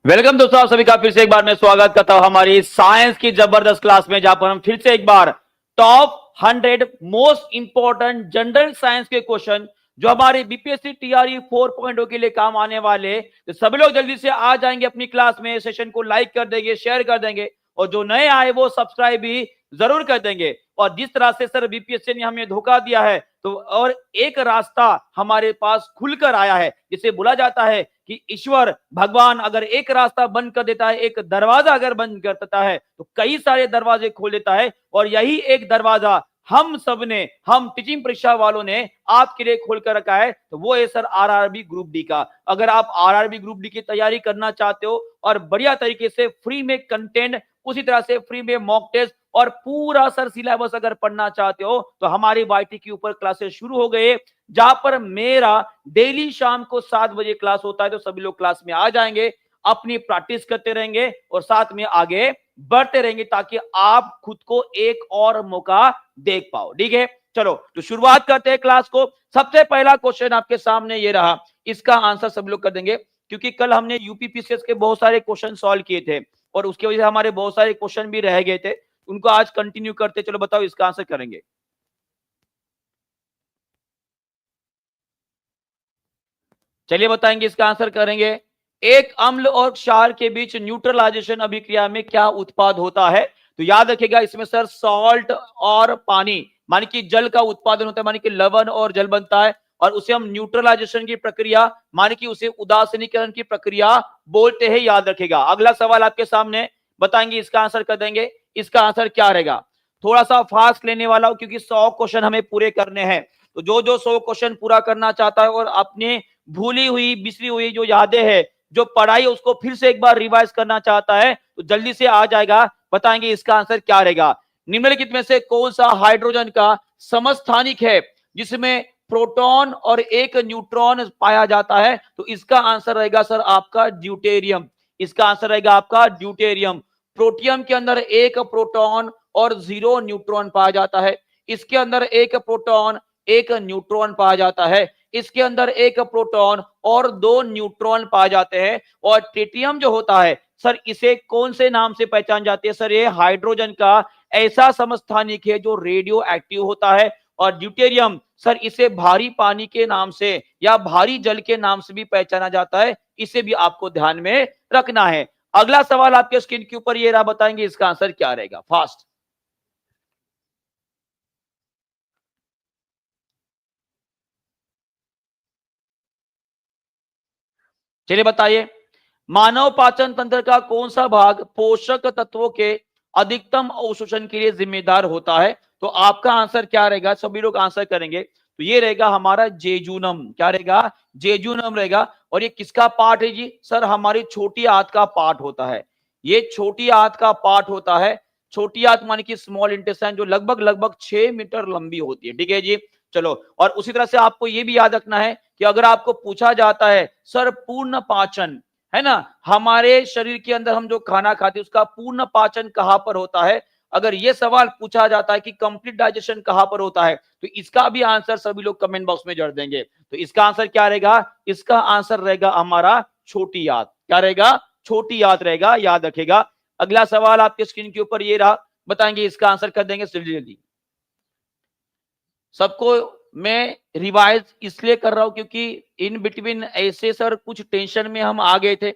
Welcome दोस्तों, आप सभी का फिर से एक बार मैं स्वागत करता हूं हमारी साइंस की जबरदस्त क्लास में, जहां पर हम फिर से एक बार top 100 most important general science के क्वेश्चन जो हमारे बीपीएससी टीआरई 4.0 के लिए काम आने वाले, तो सभी लोग जल्दी से आ जाएंगे अपनी क्लास में। सेशन को लाइक कर देंगे, शेयर कर देंगे, और जो नए आए वो सब्सक्राइब भी जरूर कर देंगे। और जिस तरह से सर बीपीएससी ने हमें धोखा दिया है, तो और एक रास्ता हमारे पास खुलकर आया है, जिसे बोला जाता है कि ईश्वर भगवान अगर एक रास्ता बंद कर देता है, एक दरवाजा अगर बंद कर देता है, तो कई सारे दरवाजे खोल देता है। और यही एक दरवाजा हम सब ने, हम टीचिंग परीक्षा वालों ने आपके लिए खोल कर रखा है, तो वो है सर आरआरबी ग्रुप डी का। अगर आप आरआरबी ग्रुप डी की तैयारी करना चाहते हो और बढ़िया तरीके से फ्री में कंटेंट, उसी तरह से फ्री में मॉक टेस्ट और पूरा सर सिलेबस अगर पढ़ना चाहते हो, तो हमारी वाईटी के ऊपर क्लासेस शुरू हो गए, जहां पर मेरा डेली शाम को 7 बजे क्लास होता है। तो सभी लोग क्लास में आ जाएंगे, अपनी प्रैक्टिस करते रहेंगे और साथ में आगे बढ़ते रहेंगे, ताकि आप खुद को एक और मौका देख पाओ। ठीक है, चलो तो शुरुआत करते हैं क्लास को। सबसे पहला क्वेश्चन आपके सामने ये रहा, इसका आंसर सब लोग कर देंगे, क्योंकि कल हमने यूपीपीसीएस के बहुत सारे क्वेश्चन सॉल्व किए थे और उसकी वजह से हमारे बहुत सारे क्वेश्चन भी रह गए थे, उनको आज कंटिन्यू करते। चलो बताओ, इसका आंसर करेंगे। चलिए बताएंगे, इसका आंसर करेंगे। एक अम्ल और क्षार के बीच न्यूट्रलाइजेशन अभिक्रिया में क्या उत्पाद होता है? तो याद रखिएगा, इसमें सर सॉल्ट और पानी, मानी कि जल का उत्पादन होता है, मानी कि लवण और जल बनता है, और उसे हम न्यूट्रलाइजेशन की प्रक्रिया, मानी कि उसे उदासीनीकरण की प्रक्रिया बोलते हैं। याद रखिएगा। अगला सवाल आपके सामने, बताएंगे, इसका आंसर कर देंगे। इसका आंसर क्या रहेगा? थोड़ा सा फास्ट लेने वाला हूं, क्योंकि 100 क्वेश्चन हमें पूरे करने हैं। तो जो जो 100 क्वेश्चन पूरा करना चाहता है और अपने भूली हुई बिसरी हुई जो यादें हैं, जो पढ़ाई, उसको फिर से एक बार रिवाइज करना चाहता है, तो जल्दी से आ जाएगा। बताएंगे इसका आंसर क्या रहेगा। निम्नलिखित में से कौन सा हाइड्रोजन का समस्थानिक है जिसमें प्रोटॉन और एक न्यूट्रॉन पाया जाता है? तो इसका आंसर रहेगा सर आपका ड्यूटेरियम। इसका आंसर रहेगा आपका ड्यूटेरियम। प्रोटियम के अंदर एक प्रोटॉन और 0 न्यूट्रॉन पाया जाता है। इसके अंदर एक प्रोटॉन एक न्यूट्रॉन पाया जाता है। इसके अंदर एक प्रोटॉन और 2 न्यूट्रॉन पाए जाते हैं। और ट्रिटियम जो होता है सर, इसे कौन से नाम से पहचान जाती है? सर ये हाइड्रोजन का ऐसा समस्थानिक है जो रेडियो एक्टिव होता है। और ड्यूटेरियम सर, इसे भारी पानी के नाम से या भारी जल के नाम से भी पहचाना जाता है। इसे भी आपको ध्यान में रखना है। अगला सवाल आपके स्क्रीन के ऊपर ये रहा, बताएंगे इसका आंसर क्या रहेगा। फास्ट। चलिए बताइए, मानव पाचन तंत्र का कौन सा भाग पोषक तत्वों के अधिकतम अवशोषण के लिए जिम्मेदार होता है? तो आपका आंसर क्या रहेगा? सभी लोग आंसर करेंगे। तो ये रहेगा हमारा जेजूनम। क्या रहेगा? जेजूनम रहेगा। और ये किसका पार्ट है जी? सर हमारी छोटी आंत का पार्ट होता है। ये छोटी आंत का पार्ट होता है। छोटी आंत मानी कि स्मॉल इंटेस्टाइन, जो लगभग लगभग 6 मीटर लंबी होती है। ठीक है जी, चलो। और उसी तरह से आपको ये भी याद रखना है कि अगर आपको पूछा जाता है सर पूर्ण पाचन, है ना, हमारे शरीर के अंदर हम जो खाना खाते हैं उसका पूर्ण पाचन कहां पर होता है, अगर ये सवाल पूछा जाता है कि कंप्लीट डाइजेशन कहां पर होता है, तो इसका भी आंसर सभी लोग कमेंट बॉक्स में जड़ देंगे। तो इसका आंसर क्या रहेगा? इसका आंसर रहेगा हमारा छोटी आंत। क्या रहेगा? छोटी आंत रहेगा। याद रखेगा। अगला सवाल आपके स्क्रीन के ऊपर ये रहा, बताएंगे इसका आंसर कर देंगे जल्दी जल्दी। सबको मैं रिवाइज इसलिए कर रहा हूं क्योंकि इन बिटवीन ऐसे सर कुछ टेंशन में हम आ गए थे,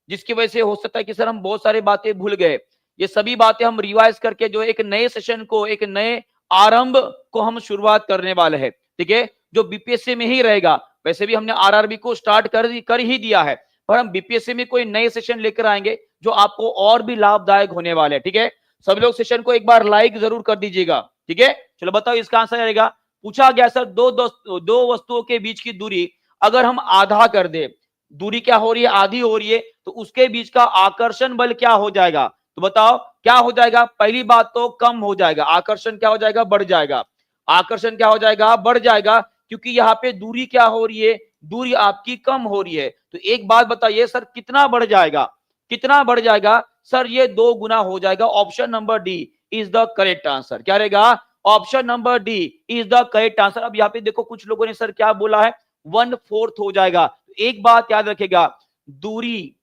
जिसकी वजह से हो सकता है कि सर हम बहुत सारी बातें भूल गए। ये सभी बातें हम रिवाइज करके जो एक नए सेशन को, एक नए आरंभ को हम शुरुआत करने वाले हैं। ठीक है, जो बीपीएससी में ही रहेगा। वैसे भी हमने आरआरबी को स्टार्ट कर ही दिया है, पर हम बीपीएससी में कोई नए सेशन लेकर आएंगे जो आपको और भी लाभदायक होने वाले हैं। ठीक है, सभी लोग सेशन को एक बार लाइक जरूर कर दीजिएगा। ठीक है, चलो बताओ इसका आंसर रहेगा। पूछा गया सर दो वस्तुओं के बीच की दूरी अगर हम आधा कर दे, दूरी क्या हो रही है? आधी हो रही है, तो उसके बीच का आकर्षण बल क्या हो जाएगा? तो बताओ क्या हो जाएगा? पहली बात तो कम हो जाएगा। आकर्षण क्या हो जाएगा? बढ़ जाएगा। आकर्षण क्या हो जाएगा? बढ़ जाएगा, क्योंकि यहाँ पे दूरी क्या हो रही है? दूरी आपकी कम हो रही है। तो एक बात बताइए सर, कितना बढ़ जाएगा? कितना बढ़ जाएगा? सर ये 2 गुना हो जाएगा। Option number D is the correct answer. क्या रहेगा? Option number D is the correct answer. अब यहाँ पे देखो कुछ लोगों ने सर क्या बोला है, 1/4 हो जाएगा। एक बात याद रखेगा, दूरी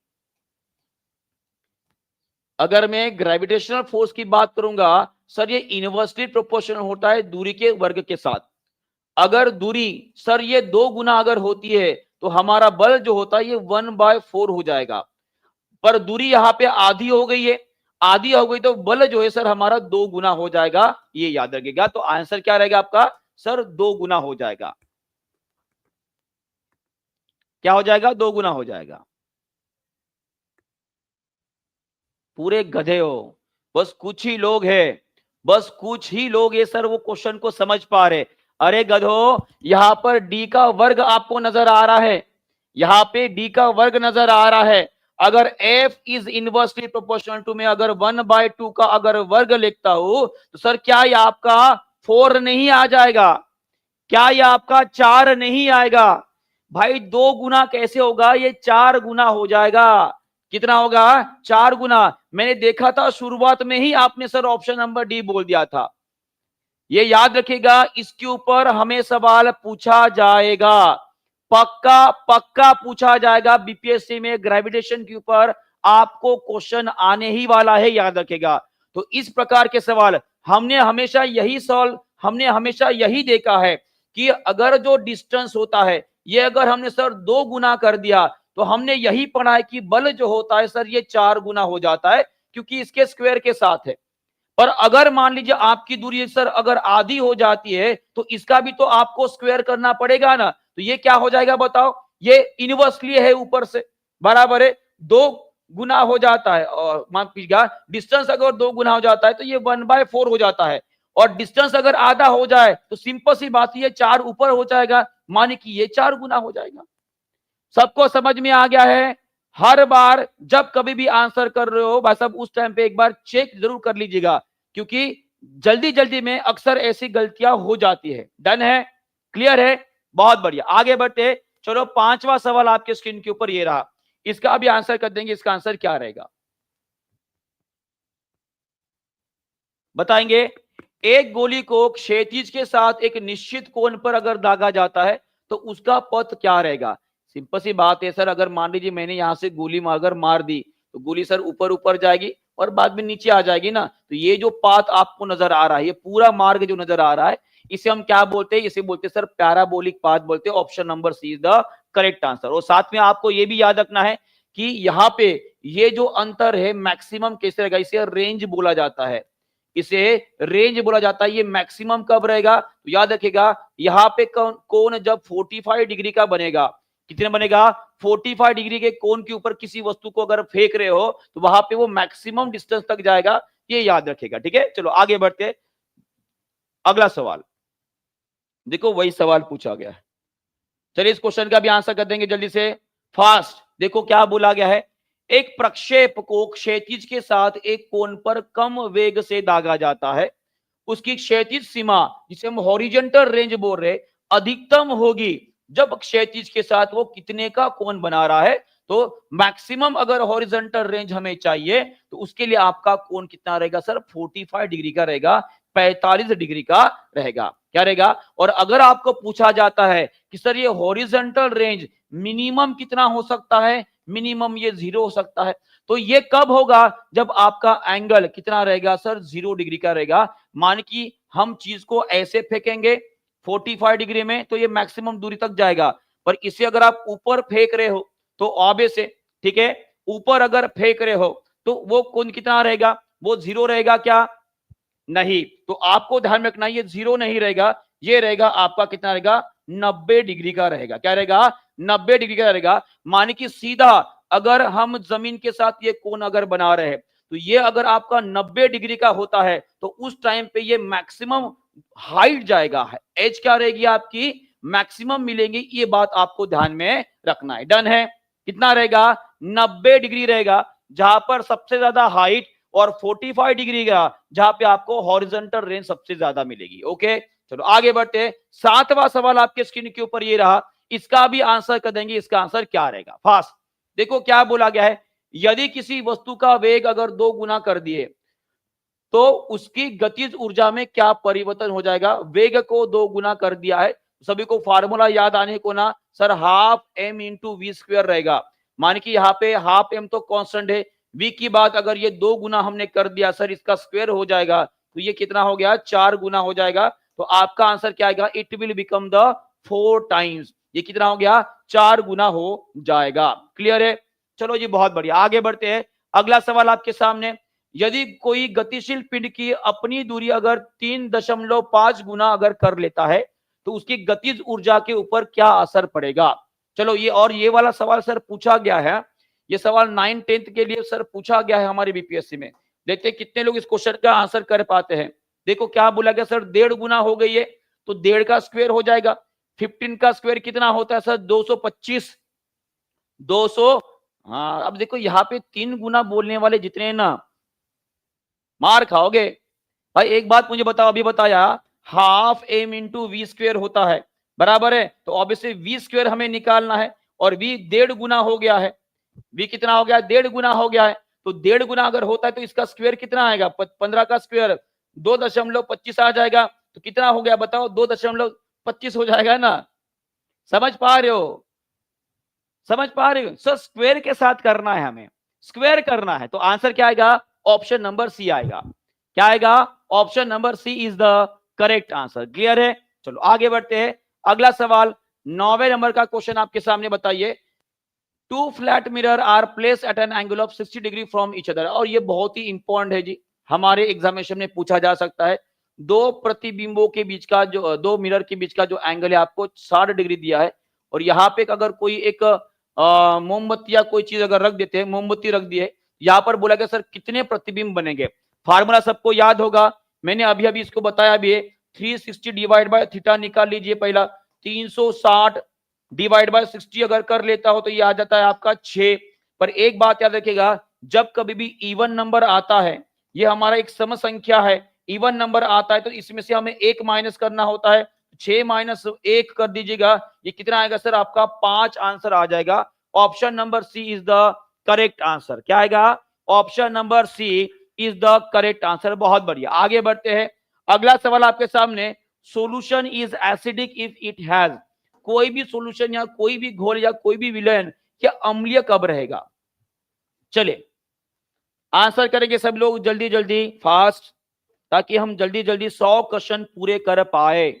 अगर मैं ग्रेविटेशनल फोर्स की बात करूंगा सर, ये इनवर्सली प्रोपोर्शनल होता है दूरी के वर्ग के साथ। अगर दूरी सर ये 2 गुना अगर होती है तो हमारा बल जो होता है ये 1/4 हो जाएगा। पर दूरी यहां पे आधी हो गई है, आधी हो गई तो बल जो है सर हमारा 2 गुना हो जाएगा, ये याद रखिएगा। तो आंसर क्या रहेगा आपका सर? 2 गुना हो जाएगा। क्या हो जाएगा? 2 गुना हो जाएगा। पूरे गधे हो, बस कुछ ही लोग हैं, बस कुछ ही लोग ये सर वो क्वेश्चन को समझ पा रहे। अरे गधो, यहां पर डी का वर्ग आपको नजर आ रहा है, यहां पे डी का वर्ग नजर आ रहा है। अगर F is inversely proportional to, में अगर 1/2 का अगर वर्ग लिखता हूं तो सर क्या ये आपका 4 नहीं आ जाएगा? क्या ये आपका 4 नहीं आएगा? भाई 2 गुना कैसे होगा? ये 4 गुना हो जाएगा। कितना होगा? 4 गुना। मैंने देखा था शुरुआत में ही आपने सर ऑप्शन नंबर डी बोल दिया था। ये याद रखिएगा, इसके ऊपर हमें सवाल पूछा जाएगा, पक्का पक्का पूछा जाएगा। बीपीएससी में ग्रेविटेशन के ऊपर आपको क्वेश्चन आने ही वाला है, याद रखिएगा। तो इस प्रकार के सवाल हमने हमेशा यही देखा है कि अगर जो डिस्टेंस होता है ये अगर हमने सर 2 गुना कर दिया तो हमने यही पढ़ा है कि बल जो होता है सर ये 4 गुना हो जाता है, क्योंकि इसके स्क्वायर के साथ है। पर अगर मान लीजिए आपकी दूरी सर अगर आधी हो जाती है तो इसका भी तो आपको स्क्वायर करना पड़ेगा ना। तो ये क्या हो जाएगा बताओ? ये इनवर्सली है ऊपर से, बराबर है 2 गुना हो जाता है। और मान लीजिएगा डिस्टेंस अगर 2 गुना हो जाता है तो ये 1/4 हो जाता है। और डिस्टेंस अगर आधा हो जाए तो सिंपल सी बात, ये 4 ऊपर हो जाएगा, माने कि ये 4 गुना हो जाएगा। सबको समझ में आ गया है? हर बार जब कभी भी आंसर कर रहे हो भाई साहब उस टाइम पे एक बार चेक जरूर कर लीजिएगा, क्योंकि जल्दी जल्दी में अक्सर ऐसी गलतियां हो जाती है। डन है? क्लियर है? बहुत बढ़िया, आगे बढ़ते। चलो 5वां सवाल आपके स्क्रीन के ऊपर ये रहा, इसका भी आंसर कर देंगे। इसका आंसर क्या रहेगा बताएंगे? एक गोली को क्षैतिज के साथ एक निश्चित कोण पर अगर दागा जाता है तो उसका पथ क्या रहेगा? सिंपल सी बात है सर, अगर मान लीजिए मैंने यहां से गोली अगर मार दी तो गोली सर ऊपर ऊपर जाएगी और बाद में नीचे आ जाएगी ना। तो ये जो पाथ आपको नजर आ रहा है, ये पूरा मार्ग जो नजर आ रहा है, इसे हम क्या बोलते हैं? इसे बोलते हैं सर पैराबोलिक पाथ बोलते हैं। Option number C is the correct answer. और साथ में आपको ये भी याद रखना है कि यहाँ पे ये जो अंतर है मैक्सिमम कैसे रहेगा? इसे रेंज बोला जाता है, इसे रेंज बोला जाता है। ये मैक्सिमम कब रहेगा? तो याद रखिएगा, यहां पे कोण जब 45 डिग्री का बनेगा, कितने बनेगा? 45 डिग्री के कोण के ऊपर किसी वस्तु को अगर फेंक रहे हो तो वहां पे वो मैक्सिमम डिस्टेंस तक जाएगा, ये याद रखेगा। ठीक है, चलो आगे बढ़ते। अगला सवाल देखो, वही सवाल पूछा गया है। चलिए इस क्वेश्चन का भी आंसर कर देंगे जल्दी से, फास्ट। देखो क्या बोला गया है, एक प्रक्षेप को क्षैतिज के साथ एक कोण पर कम वेग से दागा जाता है, उसकी क्षैतिज सीमा जिसे हम हॉरिजॉन्टल रेंज बोल रहे अधिकतम होगी जब क्षैतिज के साथ वो कितने का कोण बना रहा है। तो मैक्सिमम अगर हॉरिजॉन्टल रेंज हमें चाहिए तो उसके लिए आपका कोण कितना रहेगा सर? 45 डिग्री का रहेगा, 45 डिग्री का रहेगा। क्या रहेगा? और अगर आपको पूछा जाता है कि सर ये हॉरिजॉन्टल रेंज मिनिमम कितना हो सकता है? मिनिमम ये 0 हो सकता है। तो ये कब होगा? जब आपका एंगल कितना रहेगा सर? 0 डिग्री का रहेगा। मान कि हम चीज को ऐसे फेंकेंगे 45 डिग्री में तो ये मैक्सिमम दूरी तक जाएगा, पर इसे अगर आप ऊपर फेंक रहे हो तो ऑब्वियस है, ठीक है, ऊपर अगर फेंक रहे हो तो वो कोण कितना रहेगा? वो 0 रहेगा क्या? नहीं। तो आपको ध्यान रखना, ये 0 नहीं रहेगा, ये रहेगा आपका कितना रहेगा? 90 डिग्री का रहेगा। क्या रहेगा? 90 डिग्री का रहेगा। माने कि सीधा अगर हम जमीन के साथ ये कोण अगर बना रहे हैं तो ये अगर आपका 90 डिग्री का होता है तो उस टाइम पे ये मैक्सिमम हाइट जाएगा। एज क्या रहेगी आपकी? मैक्सिमम मिलेंगी। ये बात आपको ध्यान में रखना है। डन है? कितना रहेगा? 90 डिग्री रहेगा, जहां पर सबसे ज्यादा हाइट, और 45 डिग्री का जहां पे आपको हॉरिजॉन्टल रेंज सबसे ज्यादा मिलेगी। ओके, चलो आगे बढ़ते। 7वां सवाल आपके स्क्रीन के ऊपर ये रहा, इसका भी आंसर कर देंगे। इसका आंसर क्या रहेगा? फास्ट देखो क्या बोला गया है, यदि किसी वस्तु का वेग अगर 2 गुना कर दिए तो उसकी गतिज ऊर्जा में क्या परिवर्तन हो जाएगा? वेग को 2 गुना कर दिया है, सभी को फार्मूला याद आने को ना sir, half m into V square रहेगा। मान कि यहाँ पे हाफ m तो कांस्टेंट है, v की बात अगर ये 2 गुना हमने कर दिया सर, इसका स्क्वायर हो जाएगा, तो ये कितना हो गया, 4 गुना हो जाएगा। तो आपका आंसर क्या आएगा, it will become the 4 times. ये कितना हो गया, 4 गुना हो जाएगा। क्लियर है? चलो जी, बहुत बढ़िया, आगे बढ़ते हैं। अगला सवाल आपके सामने, यदि कोई गतिशील पिंड की अपनी दूरी अगर 3.5 गुना अगर कर लेता है तो उसकी गतिज ऊर्जा के ऊपर क्या असर पड़ेगा। चलो ये, और ये वाला सवाल सर पूछा गया है, ये सवाल 9th-10th के लिए सर पूछा गया है हमारे बीपीएससी में। देखते हैं कितने लोग इस क्वेश्चन का आंसर कर पाते हैं। देखो क्या बोला गया सर, 1.5 गुना हो गई है तो 1.5 का स्क्वायर हो जाएगा। 15 का स्क्वायर कितना होता है सर, 225। 200, हाँ अब देखो यहाँ पे 3 गुना बोलने वाले जितने हैं ना, मार खाओगे भाई। एक बात मुझे बताओ, अभी बताया half M into V square होता है, बराबर है, तो ऑब्वियसली वी स्क्वेयर हमें निकालना है, और वी 1.5 गुना हो गया है। वी कितना हो गया, 1.5 गुना हो गया है। तो 1.5 गुना अगर होता है तो इसका स्क्वायर कितना आएगा, 15 का स्क्वायर 2.25 आ जाएगा। तो कितना हो गया बताओ, 2.25 हो जाएगा ना। समझ पा रहे हो, समझ पा रहे हो सर, स्क्वायर के साथ करना है, हमें स्क्वायर करना है। तो आंसर क्या आएगा, ऑप्शन नंबर सी आएगा। क्या आएगा, option number C is the correct answer. Clear है? चलो आगे बढ़ते हैं। अगला सवाल 9वें नंबर का क्वेश्चन आपके सामने, बताइए, 2 flat mirror are placed at an angle of 60 degree from each other. और ये बहुत ही इंपॉर्टेंट है जी, हमारे एग्जामिनेशन में पूछा जा सकता है। 2 प्रतिबिंबों के बीच का जो, 2 मिरर के बीच का जो एंगल है आपको 60 डिग्री दिया है, और यहाँ पे अगर कोई एक मोमबत्ती या कोई चीज अगर रख देते हैं, मोमबत्ती रख दी है, यहाँ पर बोला गया सर कितने प्रतिबिंब बनेंगे। फार्मूला सबको याद होगा, मैंने अभी अभी इसको बताया भी है। 360 डिवाइड बाय थीटा निकाल लीजिए पहला, 360 डिवाइड बाय 60 अगर कर लेता हो तो ये आ जाता है आपका 6। पर एक बात याद रखिएगा, जब कभी भी इवन नंबर आता है, ये हमारा एक सम संख्या है, इवन नंबर आता है तो इसमें से हमें 1 माइनस करना होता है। 6 माइनस 1 कर दीजिएगा, ये कितना आएगा सर, आपका 5 आंसर आ जाएगा। Option number C is the correct answer. क्या आएगा, option number C is the correct answer. बहुत बढ़िया, आगे बढ़ते हैं। अगला सवाल आपके सामने, solution is acidic if it has. कोई भी सोल्यूशन या कोई भी घोल या कोई भी विलयन क्या अम्लीय कब रहेगा। चलिए आंसर करेंगे सब लोग जल्दी जल्दी, फास्ट, ताकि हम जल्दी जल्दी 100 क्वेश्चन पूरे कर पाए।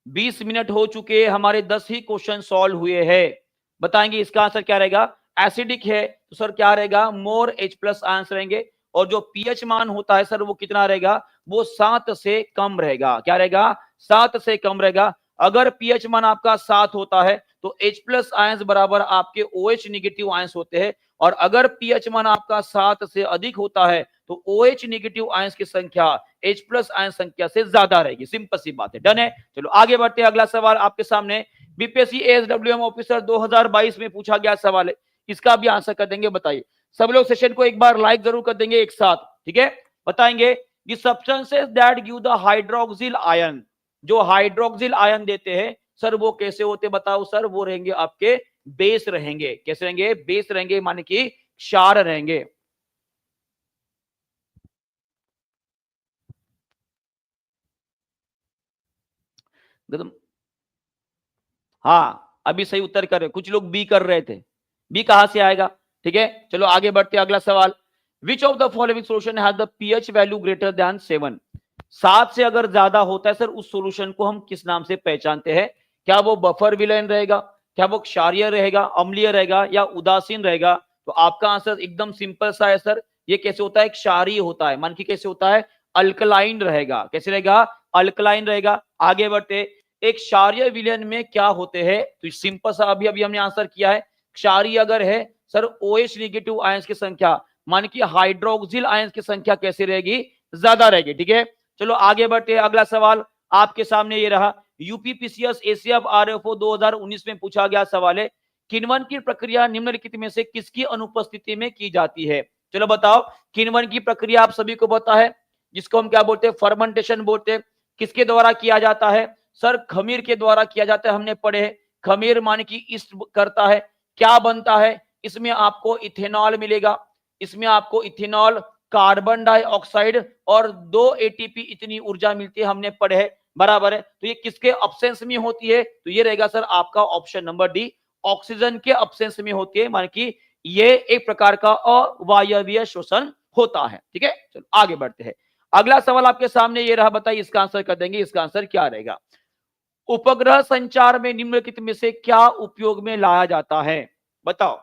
20 मिनट हो चुके, हमारे 10 ही क्वेश्चन सॉल्व हुए हैं। बताएंगे इसका आंसर क्या रहेगा। एसिडिक है तो सर क्या रहेगा, मोर H+ आंसर रहेंगे, और जो पीएच मान होता है सर वो कितना रहेगा, वो 7 से कम रहेगा। क्या रहेगा, 7 से कम रहेगा। अगर पीएच मान आपका 7 होता है तो H+ आयंस बराबर आपके OH नेगेटिव आयंस होते हैं, और अगर पीएच मान आपका 7 से अधिक होता है तो OH नेगेटिव आयंस की संख्या H+ आयंस संख्या से ज्यादा रहेगी। सिंपल सी बात है, डन है। चलो आगे बढ़ते हैं। अगला सवाल आपके सामने, बीपीएससी एएसडब्ल्यूएम ऑफिसर 2022 में पूछा गया सवाल है, इसका भी आंसर कर देंगे। बताइए, सब लोग सेशन को एक बार लाइक जरूर कर देंगे एक साथ, ठीक है। बताएंगे, the substances that give the hydroxyl ion, जो हाइड्रोक्सिल आयन देते हैं सर वो कैसे होते बताओ सर, वो रहेंगे आपके बेस रहेंगे। कैसे रहेंगे, बेस रहेंगे, माने कि क्षार रहेंगे। हाँ अभी सही उत्तर कर रहे, कुछ लोग बी कर रहे थे, बी कहां से आएगा, ठीक है। चलो आगे बढ़ते हैं। अगला सवाल, विच of the following solution has the pH value greater than 7। 7 से अगर ज्यादा होता है सर, उस सोल्यूशन को हम किस नाम से पहचानते हैं। क्या वो बफर विलयन रहेगा, क्या वो क्षारीय रहेगा, अम्लीय रहेगा, या उदासीन रहेगा। तो आपका आंसर एकदम सिंपल सा है सर, ये कैसे होता है, क्षारीय होता है। मान की कैसे होता है, अल्कलाइन रहेगा। कैसे रहेगा, अल्कलाइन रहेगा। आगे बढ़ते, एक क्षारीय विलयन में क्या होते हैं, तो सिंपल सा अभी अभी हमने आंसर किया है। क्षारीय अगर है सर, OH नेगेटिव आयंस की संख्या, मान की हाइड्रोक्सिल आयंस की संख्या कैसी रहेगी, ज्यादा रहेगी, ठीक है। चलो आगे बढ़ते हैं। अगला सवाल आपके सामने ये रहा, यूपीपीसीएस एसीएफ आरएफओ 2019 में पूछा गया सवाल है, किण्वन की प्रक्रिया निम्नलिखित में से किसकी अनुपस्थिति में की जाती है। चलो बताओ, किण्वन की प्रक्रिया आप सभी को पता है, जिसको हम क्या बोलते हैं, फर्मेंटेशन बोलते हैं। किसके द्वारा किया जाता है सर, खमीर के द्वारा किया जाता है, हमने पढ़े हैं। खमीर माने की ईस्ट करता है, क्या बनता है, इसमें आपको इथेनॉल मिलेगा, इसमें आपको इथेनॉल, कार्बन डाइऑक्साइड और 2 ATP इतनी ऊर्जा मिलती है, हमने पढ़े है, बराबर है। तो ये किसके अब्सेंस में होती है, तो ये रहेगा सर आपका ऑप्शन नंबर डी, ऑक्सीजन के अब्सेंस में होती है, माने कि ये एक प्रकार का अवायवीय श्वसन होता है। ठीक है, चलो आगे बढ़ते हैं। अगला सवाल आपके सामने ये रहा, बताइए इसका आंसर कर देंगे। इसका आंसर क्या रहेगा? उपग्रह संचार में निम्नलिखित में से क्या उपयोग में लाया जाता है? बताओ।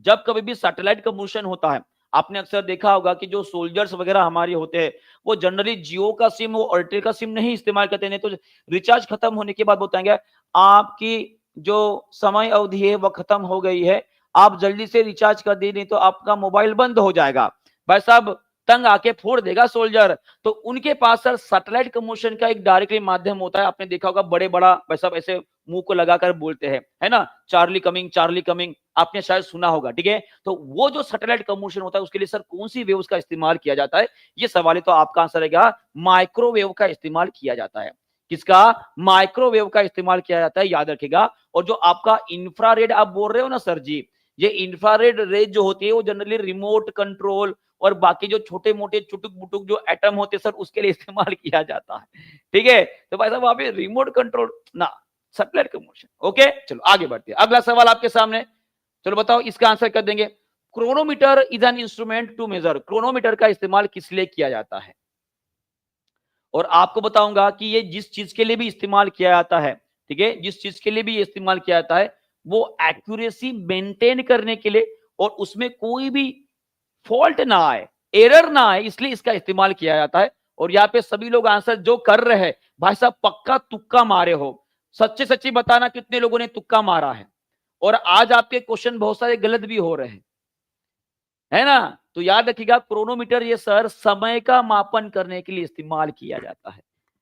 जब कभी भी सैटेलाइट का मोशन होता है, आपने अक्सर देखा होगा कि जो सोल्जर्स वगैरह हमारे होते हैं, वो जनरली जियो का सिम, वो एयरटेल का सिम नहीं इस्तेमाल करते, नहीं तो रिचार्ज खत्म होने के बाद बताएंगे आपकी जो समय अवधि है वो खत्म हो गई है, आप जल्दी से रिचार्ज कर दी, नहीं तो आपका मोबाइल बंद हो जाएगा। भाई साहब तंग आके फोड़ देगा सोल्जर। तो उनके पास सर सैटेलाइट कम्युनिकेशन का एक डायरेक्टली माध्यम होता है। आपने देखा होगा बड़े बड़ा भाई साहब ऐसे मुंह को लगाकर बोलते हैं, है ना, चार्ली कमिंग, चार्ली कमिंग, आपने शायद सुना होगा। ठीक है, तो वो जो सैटेलाइट कम्युनिकेशन होता है उसके लिए सर कौन सी वेव्स का इस्तेमाल किया जाता है? ये सवाल है, तो आपका आंसर रहेगा माइक्रोवेव का इस्तेमाल किया जाता है। किसका? माइक्रोवेव का इस्तेमाल किया जाता है, याद रखिएगा। और जो आपका इंफ्रारेड आप बोल रहे हो ना सर जी, ये इंफ्रारेड रेज जो होती है वो जनरली रिमोट कंट्रोल और बाकी जो छोटे मोटे चुटुक बुटुक जो एटम होते हैं सर उसके लिए इस्तेमाल किया जाता है। ठीक है, तो भाई साहब वहां पे रिमोट कंट्रोल ना, सैटेलाइट कम्युनिकेशन। ओके, चलो आगे बढ़ते हैं। अगला सवाल आपके सामने, चलो बताओ इसका आंसर कर देंगे। Chronometer is an instrument to measure, chronometer का इस्तेमाल किस लिए किया जाता है? और आपको बताऊंगा कि ये जिस चीज के लिए भी इस्तेमाल किया जाता है, ठीक है, जिस चीज के लिए भी इस्तेमाल किया जाता है वो एक्यूरेसी मेंटेन करने के लिए, और उसमें कोई भी फॉल्ट ना आए, एरर ना आए, इसलिए इसका इस्तेमाल किया जाता है। और यहाँ पे सभी लोग आंसर जो कर रहे हैं भाई साहब पक्का तुक्का मारे हो। सच्ची सच्ची बताना कितने लोगों ने तुक्का मारा है। और आज आपके क्वेश्चन बहुत सारे गलत भी हो रहे हैं, है ना। तो याद रखिएगा क्रोनोमीटर ये सर समय का मापन करने के लिए इस्तेमाल किया जाता है।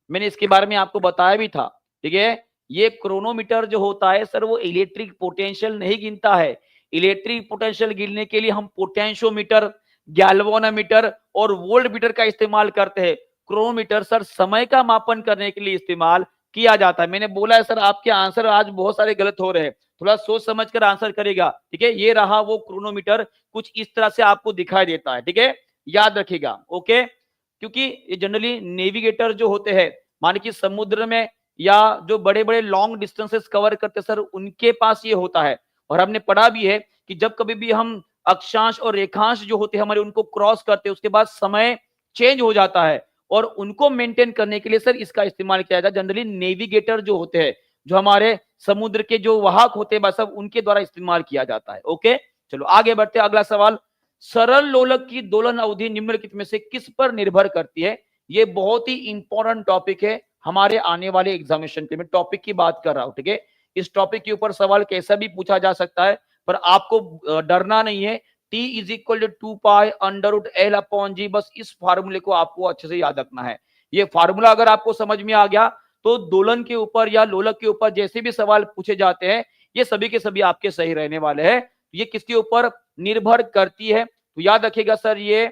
मैंने इसके बारे में आपको बताया भी था। ठीक है, ये क्रोनोमीटर जो होता है सर वो इलेक्ट्रिक पोटेंशियल नहीं गिनता है। इलेक्ट्रिक पोटेंशियल गिनने के लिए हम पोटेंशियोमीटर, गैल्वेनोमीटर और वोल्ट मीटर का इस्तेमाल करते हैं। क्रोनोमीटर सर समय का मापन करने के लिए इस्तेमाल किया जाता है। मैंने बोला है सर आपके आंसर आज बहुत सारे गलत हो रहे हैं, थोड़ा सोच समझ कर आंसर करेगा। ठीक है, ये रहा वो क्रोनोमीटर, कुछ इस तरह से आपको दिखाई देता है। ठीक है, याद रखिएगा। ओके, क्योंकि ये जनरली नेविगेटर जो होते हैं, मान कि समुद्र में या जो बड़े बड़े लॉन्ग डिस्टेंसेस कवर करते सर उनके पास ये होता है। और हमने पढ़ा भी है कि जब कभी भी हम अक्षांश और रेखांश जो होते हैं हमारे उनको क्रॉस करते हैं उसके बाद समय चेंज हो जाता है, और उनको मेंटेन करने के लिए सर इसका इस्तेमाल किया जाता है। जनरली नेविगेटर जो होते हैं, जो हमारे समुद्र के जो वाहक होते हैं बस उनके द्वारा इस्तेमाल किया जाता है। ओके, चलो आगे बढ़ते हैं। अगला सवाल, सरल लोलक की दोलन अवधि निम्नलिखित में से किस पर निर्भर करती है? ये बहुत ही इंपॉर्टेंट टॉपिक है हमारे आने वाले एग्जामिनेशन के। मैं टॉपिक की बात कर रहा हूं। ठीक है, इस टॉपिक के ऊपर सवाल कैसा भी पूछा जा सकता है, पर आपको डरना नहीं है। T is equal to 2 pi √L/G, बस इस फार्मूले को आपको अच्छे से याद रखना है। ये फार्मूला अगर आपको समझ में आ गया तो दोलन के ऊपर या लोलक के ऊपर जैसे भी सवाल पूछे जाते हैं ये सभी के सभी आपके सही रहने वाले हैं। ये किसके ऊपर निर्भर करती है? तो याद रखिएगा सर ये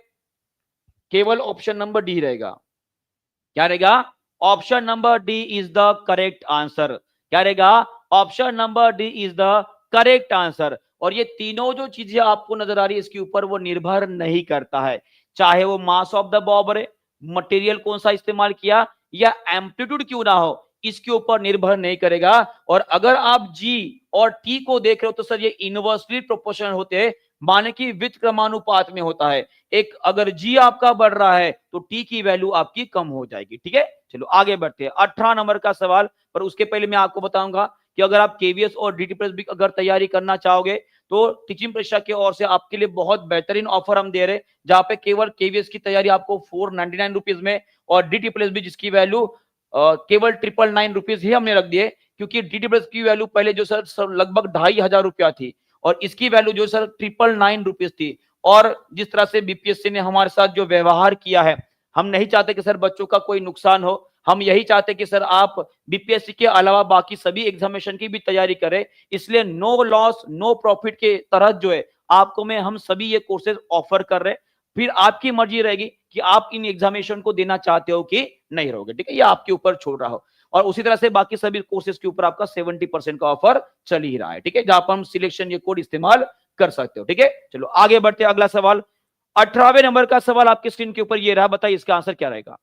केवल ऑप्शन नंबर डी रहेगा। क्या रहेगा? Option number D is the correct answer. क्या रहेगा? Option number D is the correct answer. और ये तीनों जो चीजें आपको नजर आ रही है इसके ऊपर वो निर्भर नहीं करता है, चाहे वो मास ऑफ द बॉब है, मटेरियल कौन सा इस्तेमाल किया, या एम्पलीट्यूड क्यों ना हो, इसके ऊपर निर्भर नहीं करेगा। और अगर आप जी और टी को देख रहे हो तो सर ये इनवर्सली प्रोपोर्शनल होते हैं, माने कि वित क्रमानुपात में होता है। एक अगर जी आपका बढ़ रहा है तो टी की वैल्यू आपकी कम हो जाएगी। ठीक है, चलो आगे बढ़ते हैं। 18 नंबर का सवाल, पर उसके पहले मैं आपको बताऊंगा कि अगर आप केवीएस और डीटी प्लस बी अगर तैयारी करना चाहोगे तो टीचिंग परीक्षा की ओर से आपके लिए बहुत बेहतरीन ऑफर हम दे रहे हैं, जहां पे केवल केवीएस की तैयारी आपको 499 रुपीज में, और डीटी प्लस बी जिसकी वैल्यू केवल 999 रुपीज ही हमने रख दिए, क्योंकि डीटी प्लस की वैल्यू पहले जो सर लगभग 2500 रुपया थी, और इसकी वैल्यू जो सर 999 रुपीज थी। और जिस तरह से बीपीएससी ने हमारे साथ जो व्यवहार किया है, हम नहीं चाहते कि सर बच्चों का कोई नुकसान हो। हम यही चाहते कि सर आप बीपीएससी के अलावा बाकी सभी एग्जामिनेशन की भी तैयारी करें। इसलिए नो लॉस नो प्रॉफिट के तहत जो है आपको मैं हम सभी ये कोर्सेज ऑफर कर रहे हैं। फिर आपकी मर्जी रहेगी कि आप इन एग्जामिनेशन को देना चाहते हो कि नहीं रहोगे। ठीक है, ये आपके ऊपर छोड़ रहा हो। और उसी तरह से बाकी सभी कोर्सेज के ऊपर आपका 70% का ऑफर चल ही रहा है। ठीक है, जहां पर हम सिलेक्शन ये कोड इस्तेमाल कर सकते हो। ठीक है, चलो आगे बढ़ते हैं। अगला सवाल 18वें नंबर का सवाल आपकी स्क्रीन के ऊपर ये रहा, बताइए इसका आंसर क्या रहेगा?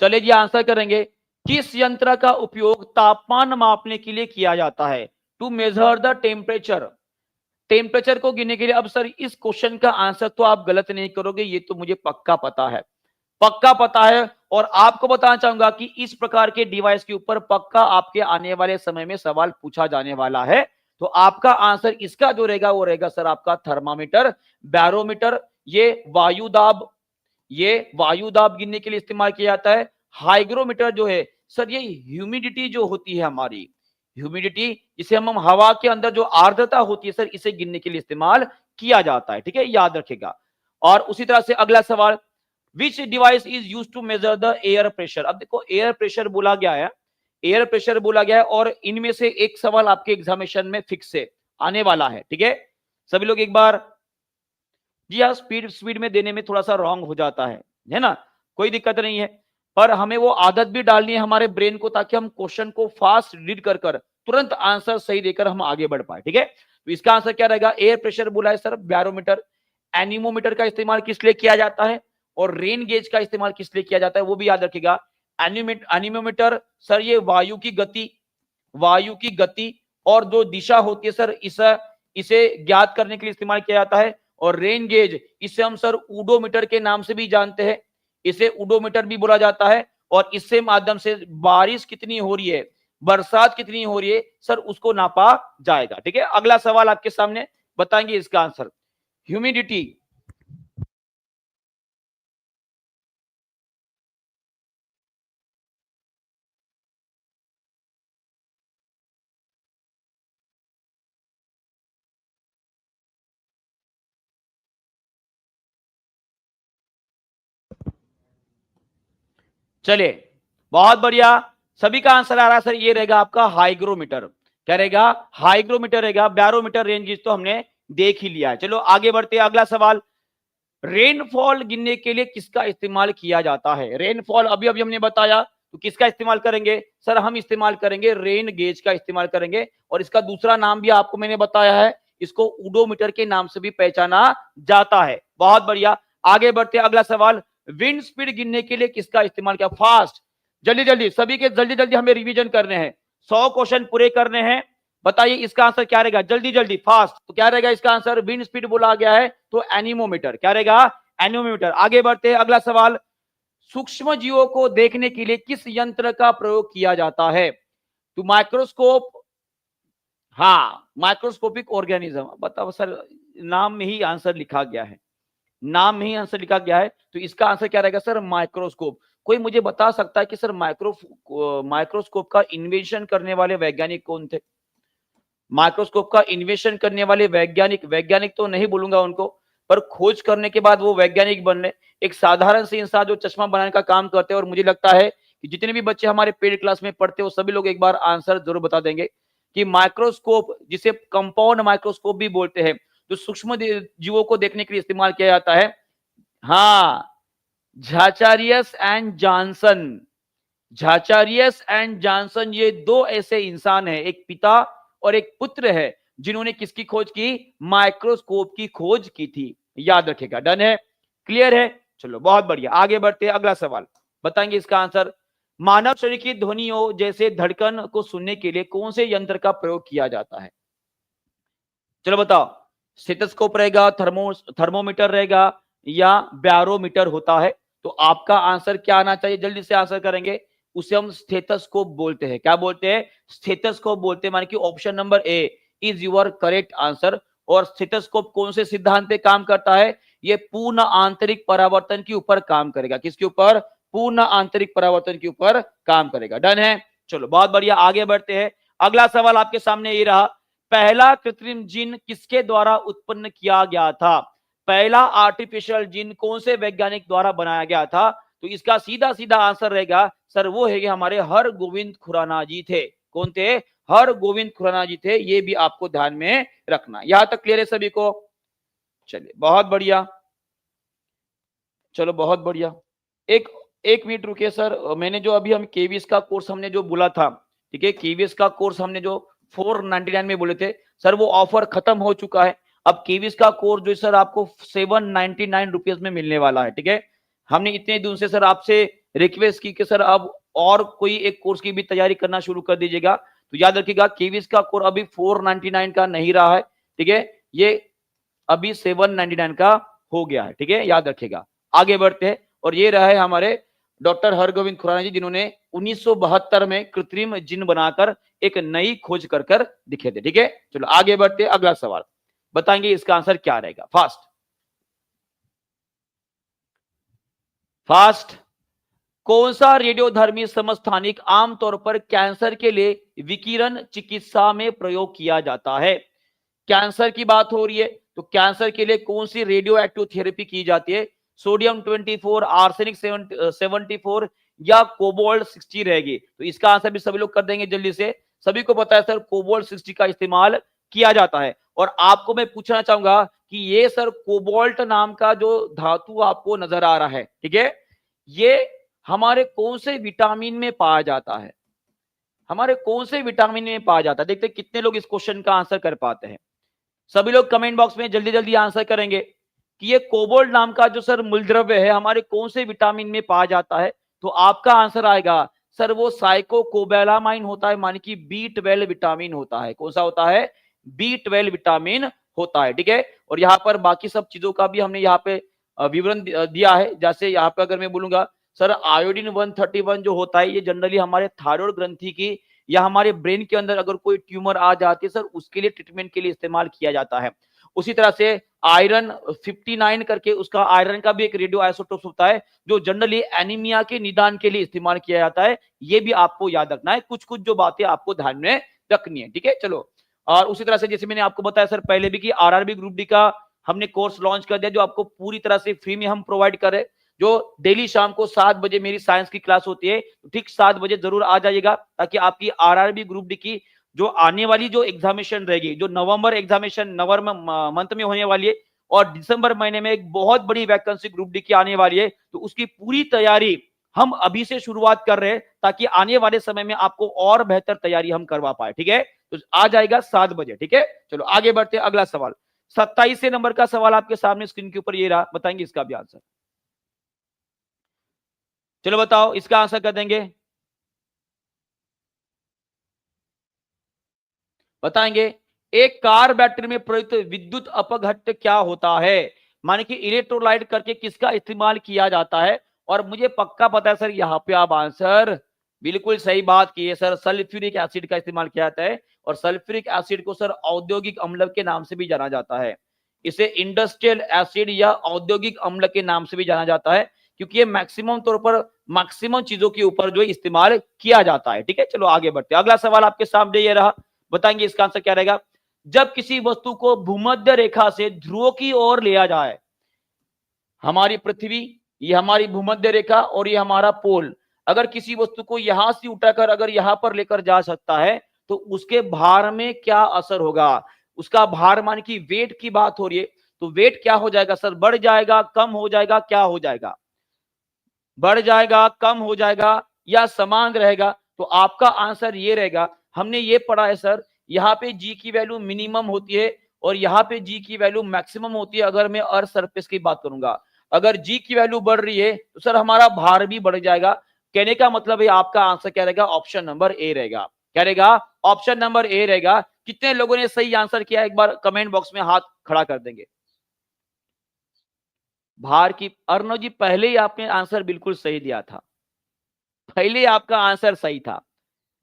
चलिए जी आंसर करेंगे। किस यंत्र का उपयोग तापमान मापने के लिए किया जाता है? To measure the temperature, temperature को गिनने के लिए। अब सर इस क्वेश्चन का आंसर तो आप गलत नहीं करोगे, ये तो मुझे पक्का पता है, पक्का पता है। और आपको बताना चाहूंगा कि इस प्रकार के डिवाइस के ऊपर पक्का आपके आने वाले समय में सवाल पूछा जाने वाला है। तो आपका आंसर इसका जो रहेगा वो रहेगा सर आपका थर्मामीटर, बैरोमीटर। ये वायु दाब गिनने के लिए इस्तेमाल किया जाता है। हाइग्रोमीटर जो है सर ये ह्यूमिडिटी जो होती है हमारी, ह्यूमिडिटी जिसे हम हवा के अंदर जो आर्द्रता होती है सर, इसे गिनने के लिए इस्तेमाल किया जाता है। ठीक है, याद रखेगा। और उसी तरह से अगला सवाल, which device is use to measure the air pressure. अब देखो एयर प्रेशर बोला गया है, एयर प्रेशर बोला गया है, और इनमें से एक सवाल आपके एग्जामिनेशन में फिक्स से आने वाला है। ठीक है, सभी लोग एक बार, जी हाँ, स्पीड स्पीड में देने में थोड़ा सा रॉन्ग हो जाता है ना, कोई दिक्कत नहीं है, पर हमें वो आदत भी डालनी है हमारे ब्रेन को, ताकि हम क्वेश्चन को फास्ट रीड कर कर तुरंत आंसर सही देकर हम आगे बढ़ पाए। ठीक है, तो इसका आंसर क्या रहेगा, एयर प्रेशर बोला है सर बैरोमीटर। एनीमोमीटर का इस्तेमाल किस लिए किया जाता है, और रेन गेज का इस्तेमाल किस लिए किया जाता है, वो भी याद रखिएगा। एनीमोमीटर सर ये वायु की गति और जो दिशा होती है सर, इसे ज्ञात करने के लिए इस्तेमाल किया जाता है। और रेन गेज इसे हम सर ओडोमीटर के नाम से भी जानते हैं, इसे ओडोमीटर भी बोला जाता है। और इससे माध्यम से बारिश कितनी हो रही है, बरसात कितनी हो रही है सर, उसको नापा जाएगा। ठीक है, अगला सवाल आपके सामने बताएंगे इसका आंसर, ह्यूमिडिटी। चलिए बहुत बढ़िया, सभी का आंसर आ रहा है सर, ये रहेगा आपका हाइग्रोमीटर। क्या रहेगा, हाइग्रोमीटर रहेगा। बैरोमीटर रेंज तो हमने देख ही लिया है। चलो आगे बढ़ते हैं, अगला सवाल, रेनफॉल गिनने के लिए किसका इस्तेमाल किया जाता है। रेनफॉल अभी अभी हमने बताया, तो किसका इस्तेमाल करेंगे सर, हम इस्तेमाल करेंगे रेन गेज का इस्तेमाल करेंगे। और इसका दूसरा नाम भी आपको मैंने बताया है, इसको ओडोमीटर के नाम से भी पहचाना जाता है। बहुत बढ़िया, आगे बढ़ते अगला सवाल, विंड स्पीड गिनने के लिए किसका इस्तेमाल किया। फास्ट, जल्दी जल्दी सभी के, जल्दी जल्दी हमें रिवीजन करने हैं, 100 क्वेश्चन पूरे करने हैं। बताइए इसका आंसर क्या रहेगा, जल्दी जल्दी फास्ट। तो क्या रहेगा इसका आंसर, विंड स्पीड बोला गया है तो एनीमोमीटर। क्या रहेगा, एनीमोमीटर। आगे बढ़ते हैं, अगला सवाल, सूक्ष्म जीवों को देखने के लिए किस यंत्र का प्रयोग किया जाता है। तो माइक्रोस्कोप, हाँ माइक्रोस्कोपिक ऑर्गेनिज्म। बताओ सर, नाम में ही आंसर लिखा गया है, नाम में ही आंसर लिखा गया है, तो इसका आंसर क्या रहेगा सर, माइक्रोस्कोप। कोई मुझे बता सकता है कि सर माइक्रोस्कोप का इन्वेंशन करने वाले वैज्ञानिक कौन थे। माइक्रोस्कोप का इन्वेंशन करने वाले वैज्ञानिक तो नहीं बोलूंगा उनको, पर खोज करने के बाद वो वैज्ञानिक बनने, एक साधारण से इंसान जो चश्मा बनाने का काम करते हैं। और मुझे लगता है कि जितने भी बच्चे हमारे पेड क्लास में पढ़ते हैं वो सभी लोग एक बार आंसर जरूर बता देंगे कि माइक्रोस्कोप, जिसे कंपाउंड माइक्रोस्कोप भी बोलते हैं, जो सूक्ष्म जीवों को देखने के लिए इस्तेमाल किया जाता है, हाँ झाचारियस एंड जॉनसन। झाचारियस एंड जॉनसन ये दो ऐसे इंसान हैं, एक पिता और एक पुत्र है, जिन्होंने किसकी खोज की, माइक्रोस्कोप की खोज की थी। याद रखेगा, डन है, क्लियर है। चलो बहुत बढ़िया, आगे बढ़ते हैं, अगला सवाल बताएंगे इसका आंसर, मानव शरीर की ध्वनियों जैसे धड़कन को सुनने के लिए कौन से यंत्र का प्रयोग किया जाता है। चलो बताओ, स्टेथोस्कोप रहेगा, थर्मोमीटर रहेगा, या बैरोमीटर होता है। तो आपका आंसर क्या आना चाहिए, जल्दी से आंसर करेंगे। उसे हम स्टेथोस्कोप बोलते हैं। क्या बोलते हैं, स्टेथोस्कोप बोलते हैं। माने कि option number A is your correct answer. और स्टेथोस्कोप कौन से सिद्धांत पे काम करता है, ये पूर्ण आंतरिक परावर्तन के ऊपर काम करेगा। किसके ऊपर, पूर्ण आंतरिक परावर्तन के ऊपर काम करेगा। डन है, चलो बहुत बढ़िया, आगे बढ़ते हैं। अगला सवाल आपके सामने ये रहा, पहला कृत्रिम जीन किसके द्वारा उत्पन्न किया गया था। पहला आर्टिफिशियल जीन कौन से वैज्ञानिक द्वारा बनाया गया था। तो इसका सीधा सीधा आंसर रहेगा सर, वो है कि हमारे हरगोविंद खुराना जी थे। कौन थे, हरगोविंद खुराना जी थे। ये भी आपको ध्यान में रखना। यहां तक क्लियर है सभी को। चलिए बहुत बढ़िया, चलो बहुत बढ़िया, एक एक मिनट रुकिए सर। मैंने जो अभी हम केवीएस का कोर्स हमने जो बोला था, ठीक है, केवीएस का कोर्स हमने जो 499 में बोले थे सर, वो ऑफर खत्म हो चुका है। अब केवीएस का कोर्स जो सर आपको 799 रुपीज में मिलने वाला है। ठीक है, हमने इतने दिन से सर आपसे रिक्वेस्ट की कि सर अब और कोई एक कोर्स की भी तैयारी करना शुरू कर दीजिएगा, तो याद रखिएगा केवीज का कोर अभी 499 का नहीं रहा है, ठीक है, ये अभी 799 का हो गया है, ठीक है, याद रखिएगा। आगे बढ़ते हैं, और ये रहा है हमारे डॉक्टर हरगोविंद खुराना जी, जिन्होंने 1972 में कृत्रिम जिन बनाकर एक नई खोज कर दिखे थे, ठीक है। चलो आगे बढ़ते हैं, अगला सवाल बताएंगे इसका आंसर क्या रहेगा। फास्ट कौन सा रेडियोधर्मी समस्थानिक आमतौर पर कैंसर के लिए विकिरण चिकित्सा में प्रयोग किया जाता है? कैंसर की बात हो रही है तो कैंसर के लिए कौन सी रेडियो एक्टिव थेरेपी की जाती है? सोडियम 24, आर्सेनिक 74 या कोबाल्ट 60 रहेगी। तो इसका आंसर भी सभी लोग कर देंगे जल्दी से। सभी को पता है सर कोबाल्ट 60 का इस्तेमाल किया जाता है। और आपको मैं पूछना चाहूंगा कि ये सर कोबाल्ट नाम का जो धातु आपको नजर आ रहा है, ठीक है, ये हमारे कौन से विटामिन में पाया जाता है? हमारे कौन से विटामिन में पाया जाता है? देखते कितने लोग इस क्वेश्चन का आंसर कर पाते हैं। सभी लोग कमेंट बॉक्स में जल्दी जल्दी आंसर करेंगे कि ये कोबाल्ट नाम का जो सर मूलद्रव्य है हमारे कौन से विटामिन में पाया जाता है। तो आपका आंसर आएगा सर वो साइकोकोबैलामाइन होता है, माने कि B12 विटामिन होता है। कौन सा होता है? B12 विटामिन होता है, ठीक है। और यहाँ पर बाकी सब चीजों का भी हमने यहाँ पे विवरण दिया है। जैसे यहाँ पे अगर मैं बोलूंगा सर आयोडीन 131 जो होता है ये जनरली हमारे थायराइड ग्रंथि की या हमारे ब्रेन के अंदर अगर कोई ट्यूमर आ जाती है सर उसके लिए ट्रीटमेंट के लिए इस्तेमाल किया जाता है। उसी तरह से आयरन 59 करके उसका आयरन का भी एक रेडियो आइसोटोप होता है जो जनरली एनीमिया के निदान के लिए इस्तेमाल किया जाता है। ये भी आपको याद रखना है, कुछ कुछ जो बातें आपको ध्यान में रखनी है, ठीक है। चलो, और उसी तरह से जैसे मैंने आपको बताया सर पहले भी कि आरआरबी ग्रुप डी का हमने कोर्स लॉन्च कर दिया जो आपको पूरी तरह से फ्री में हम प्रोवाइड कर रहे हैं। जो डेली शाम को 7 बजे मेरी साइंस की क्लास होती है, ठीक 7 बजे जरूर आ जाइएगा ताकि आपकी आरआरबी ग्रुप डी की जो आने वाली जो एग्जामिनेशन रहेगी, जो नवंबर एग्जामिनेशन नवंबर मंथ में होने वाली है और दिसंबर महीने में एक बहुत बड़ी वैकेंसी ग्रुप डी की आने वाली है, तो उसकी पूरी तैयारी हम अभी से शुरुआत कर रहे हैं ताकि आने वाले समय में आपको और बेहतर तैयारी हम करवा पाए, ठीक है। तो आ जाएगा 7 बजे, ठीक है। चलो आगे बढ़ते हैं, अगला सवाल 27 नंबर का सवाल आपके सामने स्क्रीन के ऊपर ये रहा, बताएंगे इसका भी आंसर। चलो बताओ इसका आंसर कर देंगे, बताएंगे एक कार बैटरी में प्रयुक्त विद्युत अपघट्ट क्या होता है? माने कि इलेक्ट्रोलाइट करके किसका इस्तेमाल किया जाता है? और मुझे पक्का पता है सर यहाँ पे आप आंसर बिल्कुल सही बात की है सर, सल्फ्यूरिक एसिड का इस्तेमाल किया जाता है। और सल्फ्यूरिक एसिड को सर औद्योगिक अम्ल के नाम से भी जाना जाता है, इसे इंडस्ट्रियल एसिड या औद्योगिक अम्ल के नाम से भी जाना जाता है क्योंकि ये मैक्सिमम तौर पर मैक्सिमम चीजों के ऊपर जो इस्तेमाल किया जाता है, ठीक है। चलो आगे बढ़ते हैं, अगला सवाल आपके सामने ये रहा, बताएंगे इसका आंसर क्या रहेगा। जब किसी वस्तु को भूमध्य रेखा से ध्रुव की ओर लिया जाए, हमारी पृथ्वी, ये हमारी भूमध्य रेखा और ये हमारा पोल, अगर किसी वस्तु को यहां से उठाकर अगर यहां पर लेकर जा सकता है तो उसके भार में क्या असर होगा? उसका भार मान की वेट की बात हो रही है, तो वेट क्या हो जाएगा सर? बढ़ जाएगा, कम हो जाएगा, क्या हो जाएगा? बढ़ जाएगा, कम हो जाएगा या समान रहेगा? तो आपका आंसर ये रहेगा, हमने ये पढ़ा है सर, यहाँ पे जी की वैल्यू मिनिमम होती है और यहाँ पे जी की वैल्यू मैक्सिमम होती है। अगर मैं अर्थ सरफेस की बात करूंगा, अगर जी की वैल्यू बढ़ रही है तो सर हमारा भार भी बढ़ जाएगा। कहने का मतलब है आपका आंसर क्या रहेगा? ऑप्शन नंबर ए रहेगा। क्या रहेगा? ऑप्शन नंबर ए रहेगा। कितने लोगों ने सही आंसर किया एक बार कमेंट बॉक्स में हाथ खड़ा कर देंगे। भार की, अर्णव जी पहले ही आपने आंसर बिल्कुल सही दिया था, पहले आपका आंसर सही था।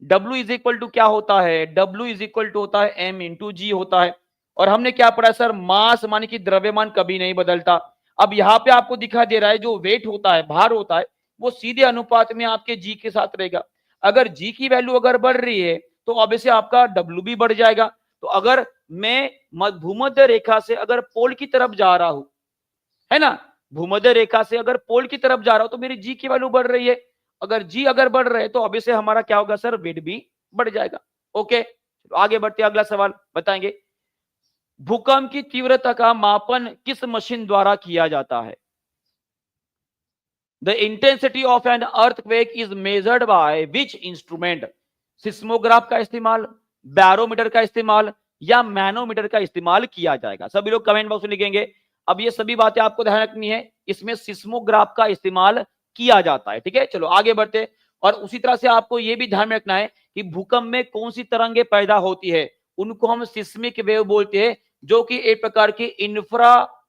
W इज इक्वल टू क्या होता है? W इज इक्वल टू होता है M इंटू जी होता है। और हमने क्या पढ़ा सर? मास माने कि द्रव्यमान कभी नहीं बदलता। अब यहाँ पे आपको दिखा दे रहा है जो वेट होता है, भार होता है, वो सीधे अनुपात में आपके जी के साथ रहेगा। अगर जी की वैल्यू अगर बढ़ रही है तो ऑब्वियसली आपका W भी बढ़ जाएगा। तो अगर मैं भूमध्य रेखा से अगर पोल की तरफ जा रहा हूं, है ना, भूमध्य रेखा से अगर पोल की तरफ जा रहा हूं तो मेरी जी की वैल्यू बढ़ रही है। अगर जी अगर बढ़ रहे तो ऑब्वियसली हमारा क्या होगा सर? वेट भी बढ़ जाएगा। ओके, तो आगे बढ़ते हैं, अगला सवाल बताएंगे। भूकंप की तीव्रता का मापन किस मशीन द्वारा किया जाता है? The intensity of an earthquake is measured by which instrument? Seismograph का इस्तेमाल, बैरोमीटर का इस्तेमाल या मैनोमीटर का इस्तेमाल किया जाएगा? सभी लोग कमेंट बॉक्स में लिखेंगे। अब ये सभी बातें आपको ध्यान रखनी है, इसमें सिस्मोग्राफ का इस्तेमाल किया जाता है, ठीक है। चलो आगे बढ़ते, और उसी तरह से आपको ये भी ध्यान में रखना है कि भूकंप में कौन सी तरंगे पैदा होती है, उनको हम सिस्मिक वेव बोलते हैं, जो कि एक प्रकार की इंफ्रासोनिक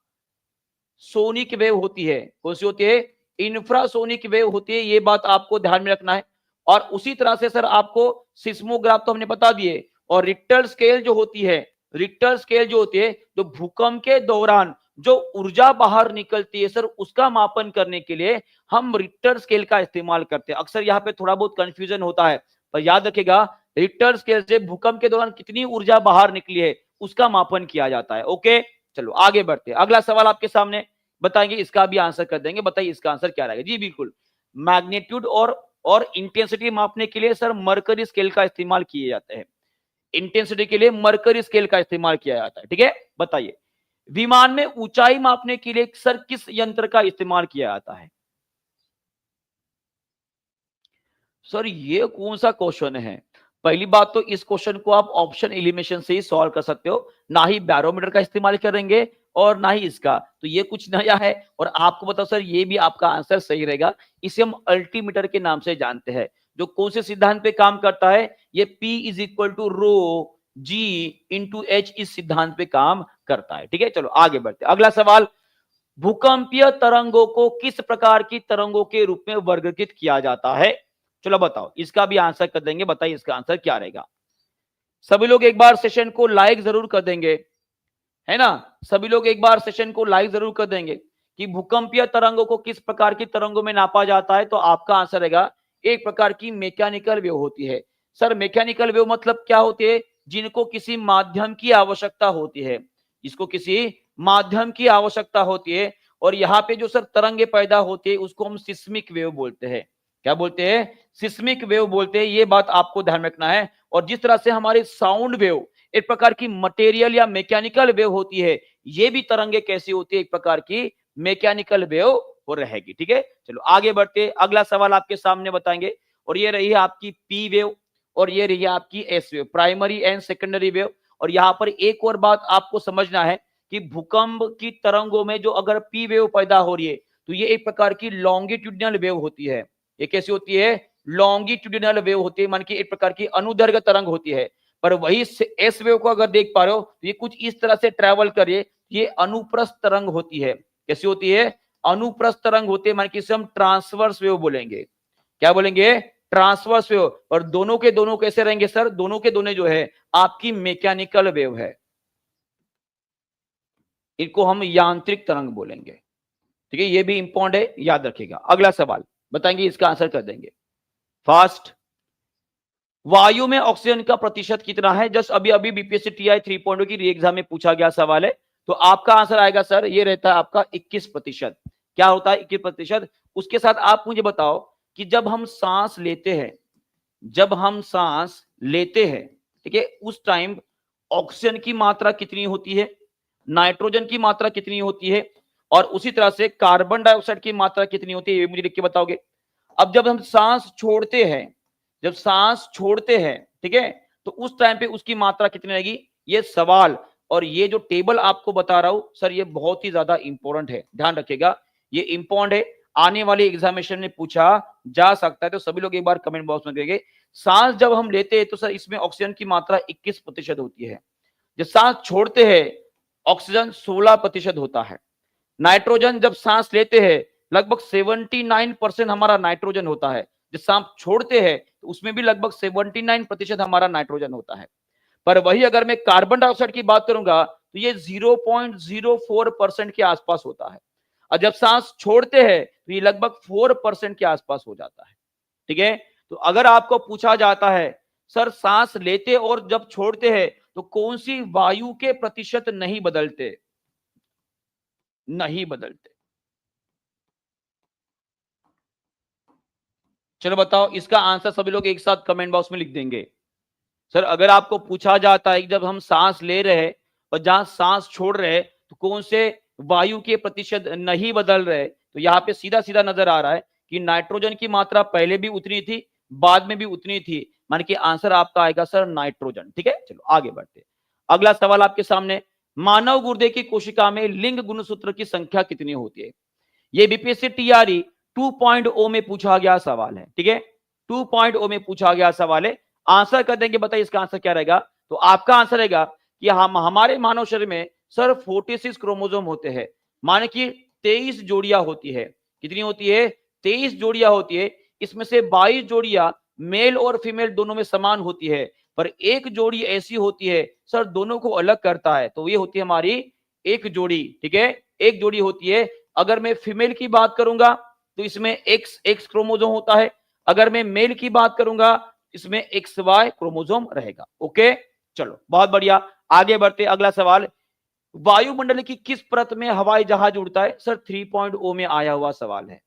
वेव होती है। कौन सी होती है? इंफ्रासोनिक वेव होती है। ये बात आपको ध्यान में रखना है। और उसी तरह से सर आपको सिस्मोग्राफ तो हमने बता दिए, और रिक्टर स्केल जो होती है, रिक्टर स्केल जो होती है, तो भूकंप के दौरान जो ऊर्जा बाहर निकलती है सर, उसका मापन करने के लिए हम रिक्टर स्केल का इस्तेमाल करते हैं। अक्सर यहाँ पे थोड़ा बहुत कंफ्यूजन होता है, पर याद रखिएगा रिक्टर स्केल से भूकंप के दौरान कितनी ऊर्जा बाहर निकली है उसका मापन किया जाता है। ओके, चलो आगे बढ़ते हैं। अगला सवाल आपके सामने, बताएंगे, इसका भी आंसर कर देंगे। बताइए इसका आंसर क्या रहेगा? जी बिल्कुल, मैग्नीट्यूड और इंटेंसिटी मापने के लिए सर मरकरी स्केल का इस्तेमाल किए जाते हैं। इंटेंसिटी के लिए मरकरी स्केल का इस्तेमाल किया जाता है। ठीक है, बताइए विमान में ऊंचाई मापने के लिए सर किस यंत्र का इस्तेमाल किया जाता है? सर ये कौन सा क्वेश्चन है? पहली बात तो इस क्वेश्चन को आप ऑप्शन एलिमिनेशन से ही सॉल्व कर सकते हो, ना ही बैरोमीटर का इस्तेमाल करेंगे और ना ही इसका। तो ये कुछ नया है, और आपको बताओ सर ये भी आपका आंसर सही रहेगा। इसे हम अल्टीमीटर के नाम से जानते हैं, जो कौन से सिद्धांत पे काम करता है? ये P is equal to rho G into H इस सिद्धांत पे काम करता है। ठीक है, चलो आगे बढ़ते। अगला सवाल, भूकंपीय तरंगों को किस प्रकार की तरंगों के रूप में वर्गीकृत किया जाता है? चलो बताओ, इसका भी आंसर कर देंगे। बताइए इसका आंसर क्या रहेगा? सभी लोग एक बार सेशन को लाइक जरूर कर देंगे, है ना? सभी लोग एक बार सेशन को लाइक जरूर कर देंगे कि भूकंपीय तरंगों को किस प्रकार की तरंगों में नापा जाता है। तो आपका आंसर रहेगा एक प्रकार की मैकेनिकल वेव होती है। सर मैकेनिकल वेव मतलब क्या होती है? जिनको किसी माध्यम की आवश्यकता होती है, जिसको किसी माध्यम की आवश्यकता होती है, और यहाँ पे जो सर तरंगे पैदा होती है उसको हम सिस्मिक वेव बोलते हैं। क्या बोलते हैं? सिस्मिक वेव बोलते हैं। ये बात आपको ध्यान में रखना है। और जिस तरह से हमारी साउंड वेव एक प्रकार की मटेरियल या मैकेनिकल वेव होती है, ये भी तरंगे कैसी होती है? एक प्रकार की मैकेनिकल वेव हो रहेगी। ठीक है, चलो आगे बढ़ते। अगला सवाल आपके सामने बताएंगे, और ये रही है आपकी पी वेव, और ये रही है आपकी S wave, primary and secondary wave. और यहाँ पर एक और बात आपको समझना है कि भूकंप की तरंगों में जो अगर पी वेव पैदा हो रही है, तो ये एक प्रकार की लॉन्गिट्यूडिनल वेव होती है। ये कैसी होती है? लॉन्गिट्यूडिनल वेव होती है, मान की एक प्रकार की अनुदैर्घ्य तरंग होती है। पर वही एस वेव को अगर देख पा रहे हो, तो ये कुछ इस तरह से ट्रेवल करिए, ये अनुप्रस्थ तरंग होती है। कैसी होती है? अनुप्रस्थ तरंग होती है, मान की इसे हम ट्रांसवर्स वेव बोलेंगे। क्या बोलेंगे? Transverse wave. और दोनों के दोनों कैसे रहेंगे सर? दोनों के दोनों जो है आपकी मैकेनिकल वेव है, इनको हम यांत्रिक तरंग बोलेंगे। ठीक है, ये भी इंपॉर्टेंट है, याद रखिएगा। अगला सवाल बताएंगे, इसका आंसर कर देंगे फास्ट। वायु में ऑक्सीजन का प्रतिशत कितना है? जस्ट अभी अभी बीपीएससी टीआई 3.0 की री एग्जाम में पूछा गया सवाल है। तो आपका आंसर आएगा सर, ये रहता है आपका 21%। क्या होता है 21%? उसके साथ आप मुझे बताओ कि जब हम सांस लेते हैं, जब हम सांस लेते हैं, ठीक है, उस टाइम ऑक्सीजन की मात्रा कितनी होती है, नाइट्रोजन की मात्रा कितनी होती है, और उसी तरह से कार्बन डाइऑक्साइड की मात्रा कितनी होती है, ये मुझे लिख के बताओगे। अब जब हम सांस छोड़ते हैं, जब सांस छोड़ते हैं, ठीक है, तो उस टाइम पे उसकी मात्रा कितनी रहेगी, ये सवाल और ये जो टेबल आपको बता रहा हूं सर, ये बहुत ही ज्यादा इंपॉर्टेंट है, ध्यान रखिएगा, ये इंपॉर्टेंट है, आने वाले एग्जामिनेशन में पूछा जा सकता है। तो सभी लोग एक बार कमेंट बॉक्स में करेंगे, सांस जब हम लेते हैं तो सर इसमें ऑक्सीजन की मात्रा 21% होती है, जब सांस छोड़ते हैं ऑक्सीजन 16% होता है। नाइट्रोजन जब सांस लेते हैं लगभग 79% हमारा नाइट्रोजन होता है, जब सांस छोड़ते हैं तो उसमें भी लगभग 79% हमारा नाइट्रोजन होता है। पर वही अगर मैं कार्बन डाइऑक्साइड की बात करूंगा तो ये 0.04% के आसपास होता है, और जब सांस छोड़ते हैं तो ये लगभग 4% के आसपास हो जाता है। ठीक है, तो अगर आपको पूछा जाता है सर सांस लेते और जब छोड़ते हैं तो कौन सी वायु के प्रतिशत नहीं बदलते, नहीं बदलते, चलो बताओ इसका आंसर सभी लोग एक साथ कमेंट बॉक्स में लिख देंगे। सर अगर आपको पूछा जाता है कि जब हम सांस ले रहे हैं और जहां सांस छोड़ रहे हैं तो कौन से वायु के प्रतिशत नहीं बदल रहे, तो यहाँ पे सीधा सीधा नजर आ रहा है कि नाइट्रोजन की मात्रा पहले भी उतनी थी, बाद में भी उतनी थी, मान के आंसर आपका आएगा सर नाइट्रोजन। ठीक है, चलो आगे बढ़ते। अगला सवाल आपके सामने, मानव गुर्दे की कोशिका में लिंग गुणसूत्र की संख्या कितनी होती है? ये बीपीएससी टीआरई 2.0 में पूछा गया सवाल है। ठीक है, 2.0 में पूछा गया सवाल है। आंसर कर देंगे, बताइए इसका आंसर क्या रहेगा। तो आपका आंसर रहेगा कि हम हमारे मानव शरीर में सर 46 क्रोमोसोम होते हैं, माने कि 23 जोड़ियां होती है। कितनी होती है? 23 जोड़ियां होती है। इसमें से 22 जोड़ियां मेल और फीमेल दोनों में समान होती है, पर एक जोड़ी ऐसी होती है सर दोनों को अलग करता है, तो ये होती है हमारी एक जोड़ी। ठीक है, एक जोड़ी होती है। अगर मैं फीमेल की बात करूंगा तो इसमें एक्स एक्स क्रोमोसोम होता है, अगर मैं मेल की बात करूंगा इसमें एक्स वाई क्रोमोसोम रहेगा। ओके, चलो बहुत बढ़िया, आगे बढ़ते। अगला सवाल, वायुमंडल की किस परत में हवाई जहाज उड़ता है? सर 3.0 में आया हुआ सवाल है,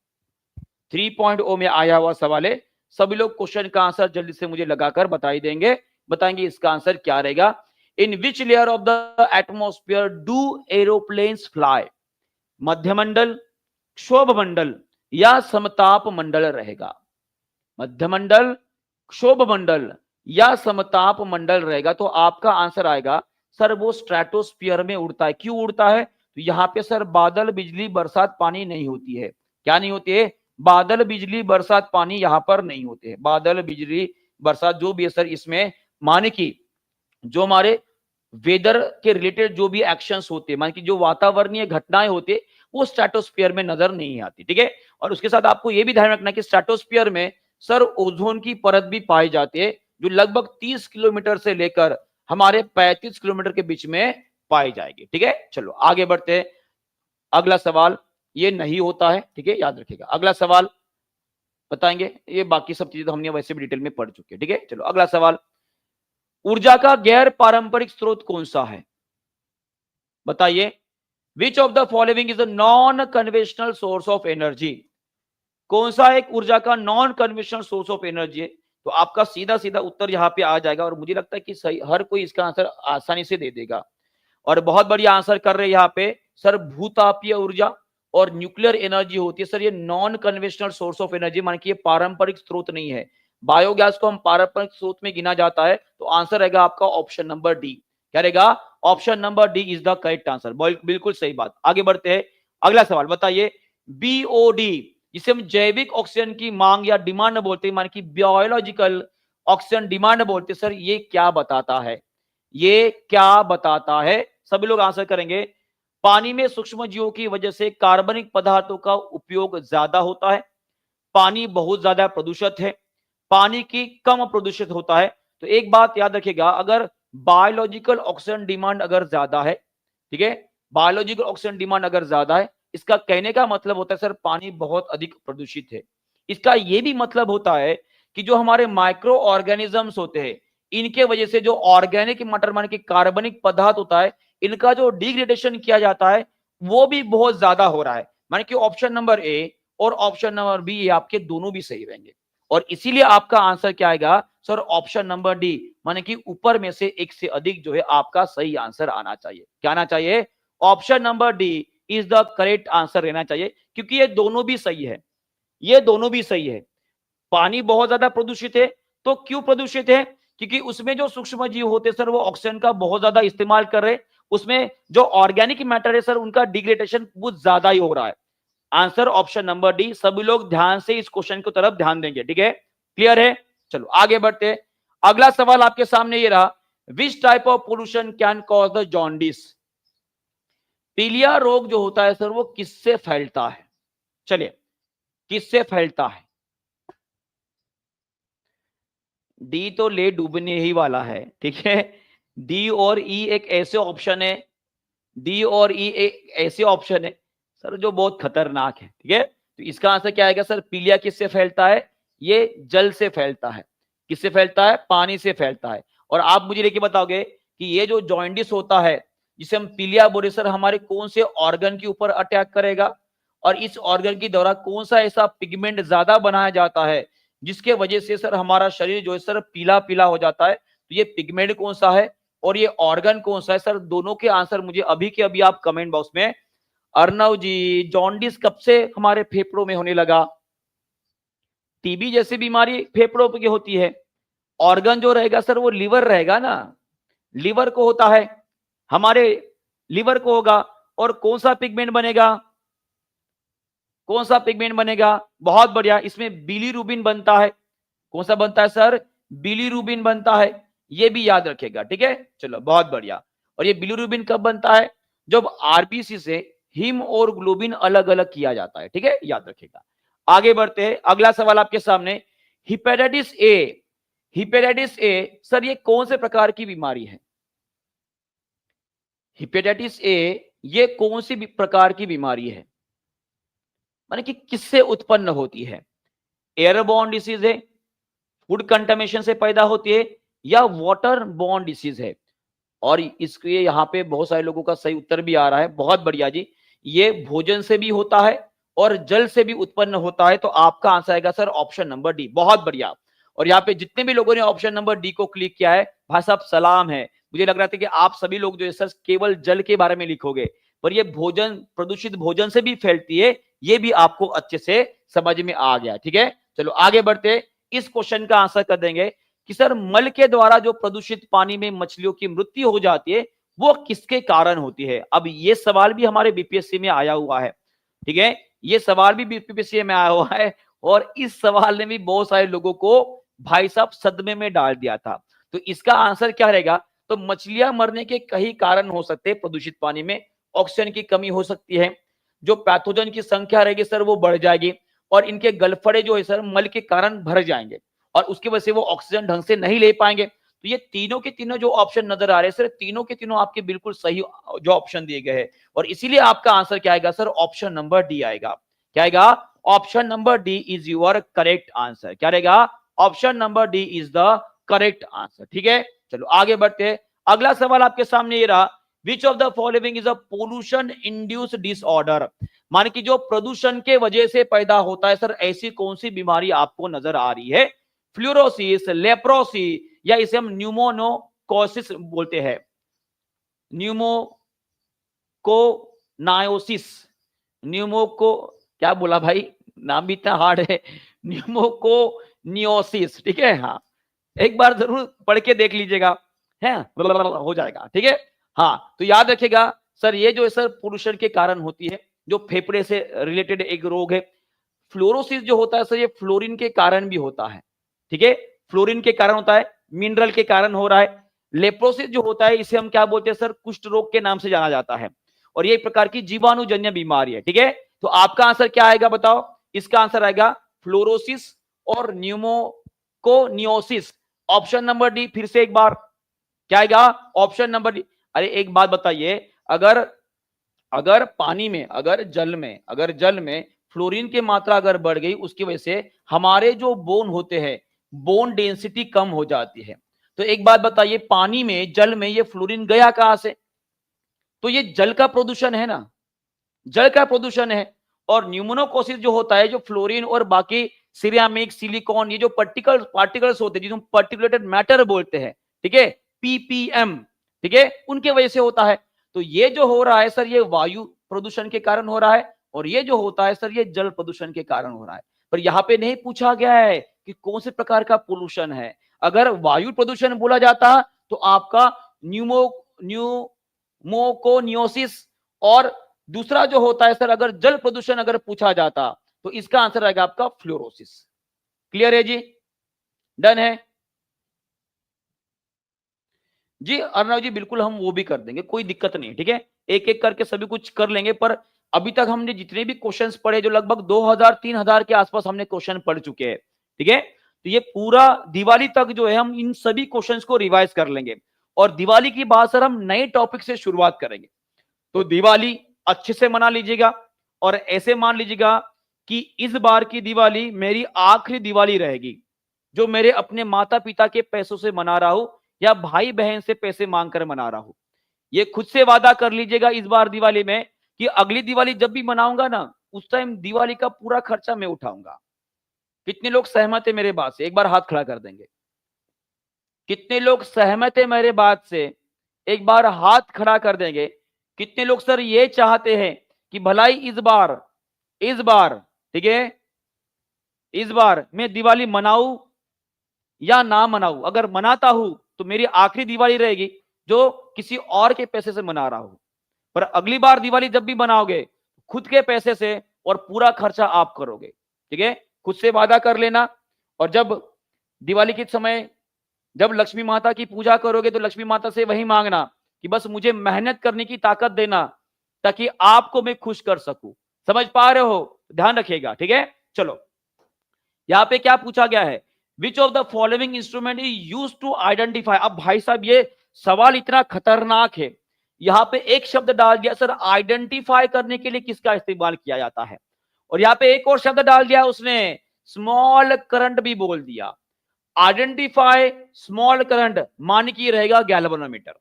3.0 में आया हुआ सवाल है। सभी लोग क्वेश्चन का आंसर जल्दी से मुझे लगाकर बताई देंगे, बताएंगे इसका आंसर क्या रहेगा। In which layer of the atmosphere do aeroplanes fly? मध्यमंडल, क्षोभ मंडल या समताप मंडल रहेगा? मध्यमंडल, क्षोभ मंडल या समताप मंडल रहेगा। तो आपका आंसर आएगा सर वो स्ट्रेटोस्फीयर में उड़ता है। क्यों उड़ता है? तो यहाँ पे सर बादल, बिजली, बरसात, पानी नहीं होती है। क्या नहीं होती है? बादल, बिजली, बरसात, पानी यहाँ पर नहीं होते हैं। बादल, बिजली, बरसात जो भी है सर इसमें, माने कि जो हमारे वेदर के रिलेटेड जो भी एक्शंस होते हैं, मान कि जो वातावरणीय घटनाएं होती है, वो स्ट्रेटोस्फीयर में नजर नहीं आती। ठीक है, और उसके साथ आपको ये भी ध्यान रखना कि स्ट्रेटोस्फीयर में सर ओजोन की परत भी पाई जाती है, जो लगभग 30 किलोमीटर से लेकर हमारे 35 किलोमीटर के बीच में पाई जाएगी। ठीक है, चलो आगे बढ़ते हैं। अगला सवाल, ये नहीं होता है, ठीक है, याद रखिएगा। अगला सवाल बताएंगे, ये बाकी सब चीजें तो हमने वैसे भी डिटेल में पढ़ चुके हैं। ठीक है, चलो अगला सवाल, ऊर्जा का गैर पारंपरिक स्रोत कौन सा है? बताइए, विच of the following is a non conventional source of energy? कौन सा एक ऊर्जा का non conventional source of energy है? तो आपका सीधा सीधा उत्तर यहाँ पे आ जाएगा, और मुझे लगता है कि सही हर कोई इसका आंसर आसानी से दे देगा। और बहुत बढ़िया आंसर कर रहे हैं यहाँ पे सर, भूतापीय ऊर्जा और न्यूक्लियर एनर्जी होती है सर, ये non conventional source of energy, मान के ये पारंपरिक स्रोत नहीं है। बायोगैस को हम पारंपरिक स्रोत में गिना जाता है, तो आंसर रहेगा आपका ऑप्शन नंबर डी। क्या रहेगा? Option number D is the correct answer. बिल्कुल सही बात। आगे बढ़ते हैं, अगला सवाल बताइए, बीओडी जिसे हम जैविक ऑक्सीजन की मांग या डिमांड बोलते हैं, मान की बायोलॉजिकल ऑक्सीजन डिमांड बोलते हैं सर, ये क्या बताता है? ये क्या बताता है? सभी लोग आंसर करेंगे। पानी में सूक्ष्म जीवों की वजह से कार्बनिक पदार्थों का उपयोग ज्यादा होता है, पानी बहुत ज्यादा प्रदूषित है, पानी की कम प्रदूषित होता है। तो एक बात याद रखिएगा, अगर बायोलॉजिकल ऑक्सीजन डिमांड अगर ज्यादा है, ठीक है, बायोलॉजिकल ऑक्सीजन डिमांड अगर ज्यादा है, इसका कहने का मतलब होता है सर पानी बहुत अधिक प्रदूषित है। इसका यह भी मतलब होता है कि जो हमारे माइक्रो ऑर्गेनिजम्स होते हैं, इनके वजह से जो ऑर्गेनिक मैटर मान के कार्बनिक पदार्थ होता है, इनका जो डिग्रेडेशन किया जाता है वो भी बहुत ज्यादा हो रहा है। मान कि ऑप्शन नंबर ए और ऑप्शन नंबर बी ये आपके दोनों भी सही रहेंगे, और इसीलिए आपका आंसर क्या आएगा सर? ऑप्शन नंबर डी, माने कि ऊपर में से एक से अधिक जो है आपका सही आंसर आना चाहिए। क्या आना चाहिए? Option number D is the correct answer रहना चाहिए, क्योंकि ये दोनों भी सही है, ये दोनों भी सही है। पानी बहुत ज्यादा प्रदूषित है, तो क्यों प्रदूषित है? क्योंकि उसमें जो सूक्ष्म जीव होते हैं सर वो ऑक्सीजन का बहुत ज्यादा इस्तेमाल कर रहे हैं, उसमें जो ऑर्गेनिक मैटर है सर उनका डिग्रेडेशन बहुत ज्यादा ही हो रहा है। Answer option number D. सभी लोग ध्यान से इस क्वेश्चन की तरफ ध्यान देंगे। ठीक है, क्लियर है? चलो आगे बढ़ते हैं। अगला सवाल आपके सामने ये रहा, which type of pollution can cause the jaundice? पीलिया रोग जो होता है सर वो किससे फैलता है? चलिए, किससे फैलता है? डी तो ले डूबने ही वाला है, ठीक है। डी और ई एक ऐसे ऑप्शन है, डी और ई एक ऐसे ऑप्शन है सर जो बहुत खतरनाक है, ठीक है। तो इसका आंसर क्या आएगा सर? पीलिया किससे फैलता है? ये जल से फैलता है। किससे फैलता है? पानी से फैलता है। और आप मुझे लेके बताओगे कि ये जो जॉइंडिस होता है जिसे हम पीलिया बोले सर, हमारे कौन से ऑर्गन के ऊपर अटैक करेगा, और इस ऑर्गन के द्वारा कौन सा ऐसा पिगमेंट ज्यादा बनाया जाता है जिसके वजह से सर हमारा शरीर जो है सर पीला पीला हो जाता है? तो ये पिगमेंट कौन सा है और ये ऑर्गन कौन सा है सर? दोनों के आंसर मुझे अभी के अभी आप कमेंट बॉक्स में। अर्नव जी, जॉन्डिस कब से हमारे फेफड़ों में होने लगा? टीबी जैसी बीमारी फेफड़ों की होती है। ऑर्गन जो रहेगा सर वो लिवर रहेगा ना, लिवर को होता है, हमारे लिवर को होगा। और कौन सा पिगमेंट बनेगा? कौन सा पिगमेंट बनेगा? बहुत बढ़िया, इसमें बिलीरुबिन बनता है। कौन सा बनता है सर? बिलीरुबिन बनता है, ये भी याद रखेगा। ठीक है, चलो बहुत बढ़िया। और ये बिलीरुबिन कब बनता है? जब आरबीसी से हीम और ग्लोबिन अलग अलग किया जाता है। ठीक है, याद रखेगा। आगे बढ़ते हैं, अगला सवाल आपके सामने, हिपेटाइटिस ए। हिपेटाइटिस ए सर ये कौन से प्रकार की बीमारी है? हिपेटाइटिस ए ये कौन सी प्रकार की बीमारी है, माने कि किससे उत्पन्न होती है? एयरबॉर्न डिसीज है, फूड कंटामिनेशन से पैदा होती है, या वाटर बॉर्न डिसीज है? और इसके यहाँ पे बहुत सारे लोगों का सही उत्तर भी आ रहा है, बहुत बढ़िया जी। ये भोजन से भी होता है और जल से भी उत्पन्न होता है, तो आपका आंसर आएगा सर ऑप्शन नंबर डी। बहुत बढ़िया। और यहाँ पे जितने भी लोगों ने ऑप्शन नंबर डी को क्लिक किया है, भाई साहब सलाम है। मुझे लग रहा था कि आप सभी लोग जो है सर केवल जल के बारे में लिखोगे, पर ये भोजन, प्रदूषित भोजन से भी फैलती है, ये भी आपको अच्छे से समझ में आ गया। ठीक है, चलो आगे बढ़ते, इस क्वेश्चन का आंसर कर देंगे कि सर मल के द्वारा जो प्रदूषित पानी में मछलियों की मृत्यु हो जाती है, वो किसके कारण होती है? अब ये सवाल भी हमारे बीपीएससी में आया हुआ है। ठीक है, ये सवाल भी बीपीएससी में आया हुआ है, और इस सवाल ने भी बहुत सारे लोगों को भाई साहब सदमे में डाल दिया था। तो इसका आंसर क्या रहेगा? तो मछलियां मरने के कई कारण हो सकते हैं प्रदूषित पानी में। ऑक्सीजन की कमी हो सकती है, जो पैथोजन की संख्या रहेगी सर वो बढ़ जाएगी, और इनके गलफड़े जो है सर मल के कारण भर जाएंगे, और उसकी वजह से वो ऑक्सीजन ढंग से नहीं ले पाएंगे। तो ये तीनों के तीनों जो ऑप्शन नजर आ रहे हैं सर, तीनों के तीनों आपके बिल्कुल सही जो ऑप्शन दिए गए हैं, और इसीलिए आपका आंसर क्या आएगा सर? ऑप्शन नंबर डी आएगा। क्या आएगा? Option number D is your correct answer. क्या रहेगा? Option number D is the correct answer. ठीक है, चलो आगे बढ़ते हैं। अगला सवाल आपके सामने ये रहा, विच of the following is a pollution induce disorder? माने कि जो प्रदूषण के वजह से पैदा होता है सर, ऐसी कौन सी बीमारी आपको नजर आ रही है? फ्लूरोसिस, लेप्रोसी, या इसे हम न्यूमोनोकोसिस बोलते हैं, न्यूमोकोनायोसिस, न्यूमोको, क्या बोला भाई, नाम भी इतना हार्ड है, न्यूमोकोनियोसिस। ठीक है, हाँ एक बार जरूर पढ़ के देख लीजिएगा, है हो जाएगा। ठीक है, हाँ तो याद रखिएगा सर, ये जो है सर पोल्यूशन के कारण होती है, जो फेफड़े से रिलेटेड एक रोग है। फ्लोरोसिस जो होता है सर, ये फ्लोरीन के कारण भी होता है। ठीक है, फ्लोरीन के कारण होता है, मिनरल के कारण हो रहा है। लेप्रोसिस जो होता है, इसे हम क्या बोलते हैं सर? कुष्ठ रोग के नाम से जाना जाता है, और ये एक प्रकार की जीवाणुजन्य बीमारी है। ठीक है, तो आपका आंसर क्या आएगा बताओ? इसका आंसर आएगा फ्लोरोसिस और न्यूमोकोनियोसिस। ऑप्शन नंबर डी, फिर से एक बार, क्या आएगा? Option number D. अरे एक बात बताइए, अगर अगर पानी में, अगर जल में फ्लोरीन की मात्रा अगर बढ़ गई, उसकी वजह से हमारे जो बोन होते हैं, बोन डेंसिटी कम हो जाती है। तो एक बात बताइए, पानी में, जल में ये फ्लोरीन गया कहां से? तो ये जल का प्रदूषण है ना, जल का प्रदूषण है। और न्यूमोनोकोसिस जो होता है, जो फ्लोरीन और बाकी सिरेमिक, सिलिकॉन, ये जो पार्टिकल्स होते हैं, जिसे हम पार्टिकुलेटेड मैटर बोलते हैं, ठीक है, पीपीएम, ठीक है, उनके वजह से होता है। तो ये जो हो रहा है सर, ये वायु प्रदूषण के कारण हो रहा है, और ये जो होता है सर, ये जल प्रदूषण के कारण हो रहा है। पर यहाँ पे नहीं पूछा गया है कि कौन से प्रकार का पोल्यूशन है। अगर वायु प्रदूषण बोला जाता तो आपका न्यूमोकोनियोसिस, और दूसरा जो होता है सर, अगर जल प्रदूषण अगर पूछा जाता तो इसका आंसर आएगा आपका फ्लोरोसिस। क्लियर है जी? डन है जी? अर्णव जी बिल्कुल हम वो भी कर देंगे, कोई दिक्कत नहीं। ठीक है, एक एक करके सभी कुछ कर लेंगे। पर अभी तक हमने जितने भी क्वेश्चंस पढ़े, जो लगभग 2000-3000 के आसपास हमने क्वेश्चन पढ़ चुके हैं। ठीक है, तो ये पूरा दिवाली तक जो है हम इन सभी क्वेश्चंस को रिवाइज कर लेंगे, और दिवाली की बात सर हम नए टॉपिक से शुरुआत करेंगे। तो दिवाली अच्छे से मना लीजिएगा, और ऐसे मान लीजिएगा कि इस बार की दिवाली मेरी आखिरी दिवाली रहेगी, जो मेरे अपने माता पिता के पैसों से मना रहा हूं, या भाई बहन से पैसे मांगकर मना रहा हूं। ये खुद से वादा कर लीजिएगा इस बार दिवाली में, कि अगली दिवाली जब भी मनाऊंगा ना, उस टाइम दिवाली का पूरा खर्चा मैं उठाऊंगा। कितने लोग सहमत है मेरे बात से? एक बार हाथ खड़ा कर देंगे। कितने लोग सहमत है मेरे बात से? एक बार हाथ खड़ा कर देंगे। कितने लोग सर ये चाहते हैं कि भलाई इस बार ठीक है, इस बार मैं दिवाली मनाऊं या ना मनाऊं? अगर मनाता हूं तो मेरी आखिरी दिवाली रहेगी जो किसी और के पैसे से मना रहा हूं। पर अगली बार दिवाली जब भी मनाओगे, खुद के पैसे से, और पूरा खर्चा आप करोगे। ठीक है, खुद से वादा कर लेना। और जब दिवाली के समय जब लक्ष्मी माता की पूजा करोगे तो लक्ष्मी माता से वही मांगना कि बस मुझे मेहनत करने की ताकत देना ताकि आपको मैं खुश कर सकूं। समझ पा रहे हो? ध्यान रखिएगा, ठीक है। चलो यहां पे क्या पूछा गया है, which of the following instrument is use to identify. अब भाई साहब ये सवाल इतना खतरनाक है, यहां पे एक शब्द डाल दिया सर, आइडेंटिफाई करने के लिए किसका इस्तेमाल किया जाता है, और यहां पे एक और शब्द डाल दिया उसने, स्मॉल करंट भी बोल दिया। आइडेंटिफाई स्मॉल करंट मान की रहेगा गैल्वेनोमीटर।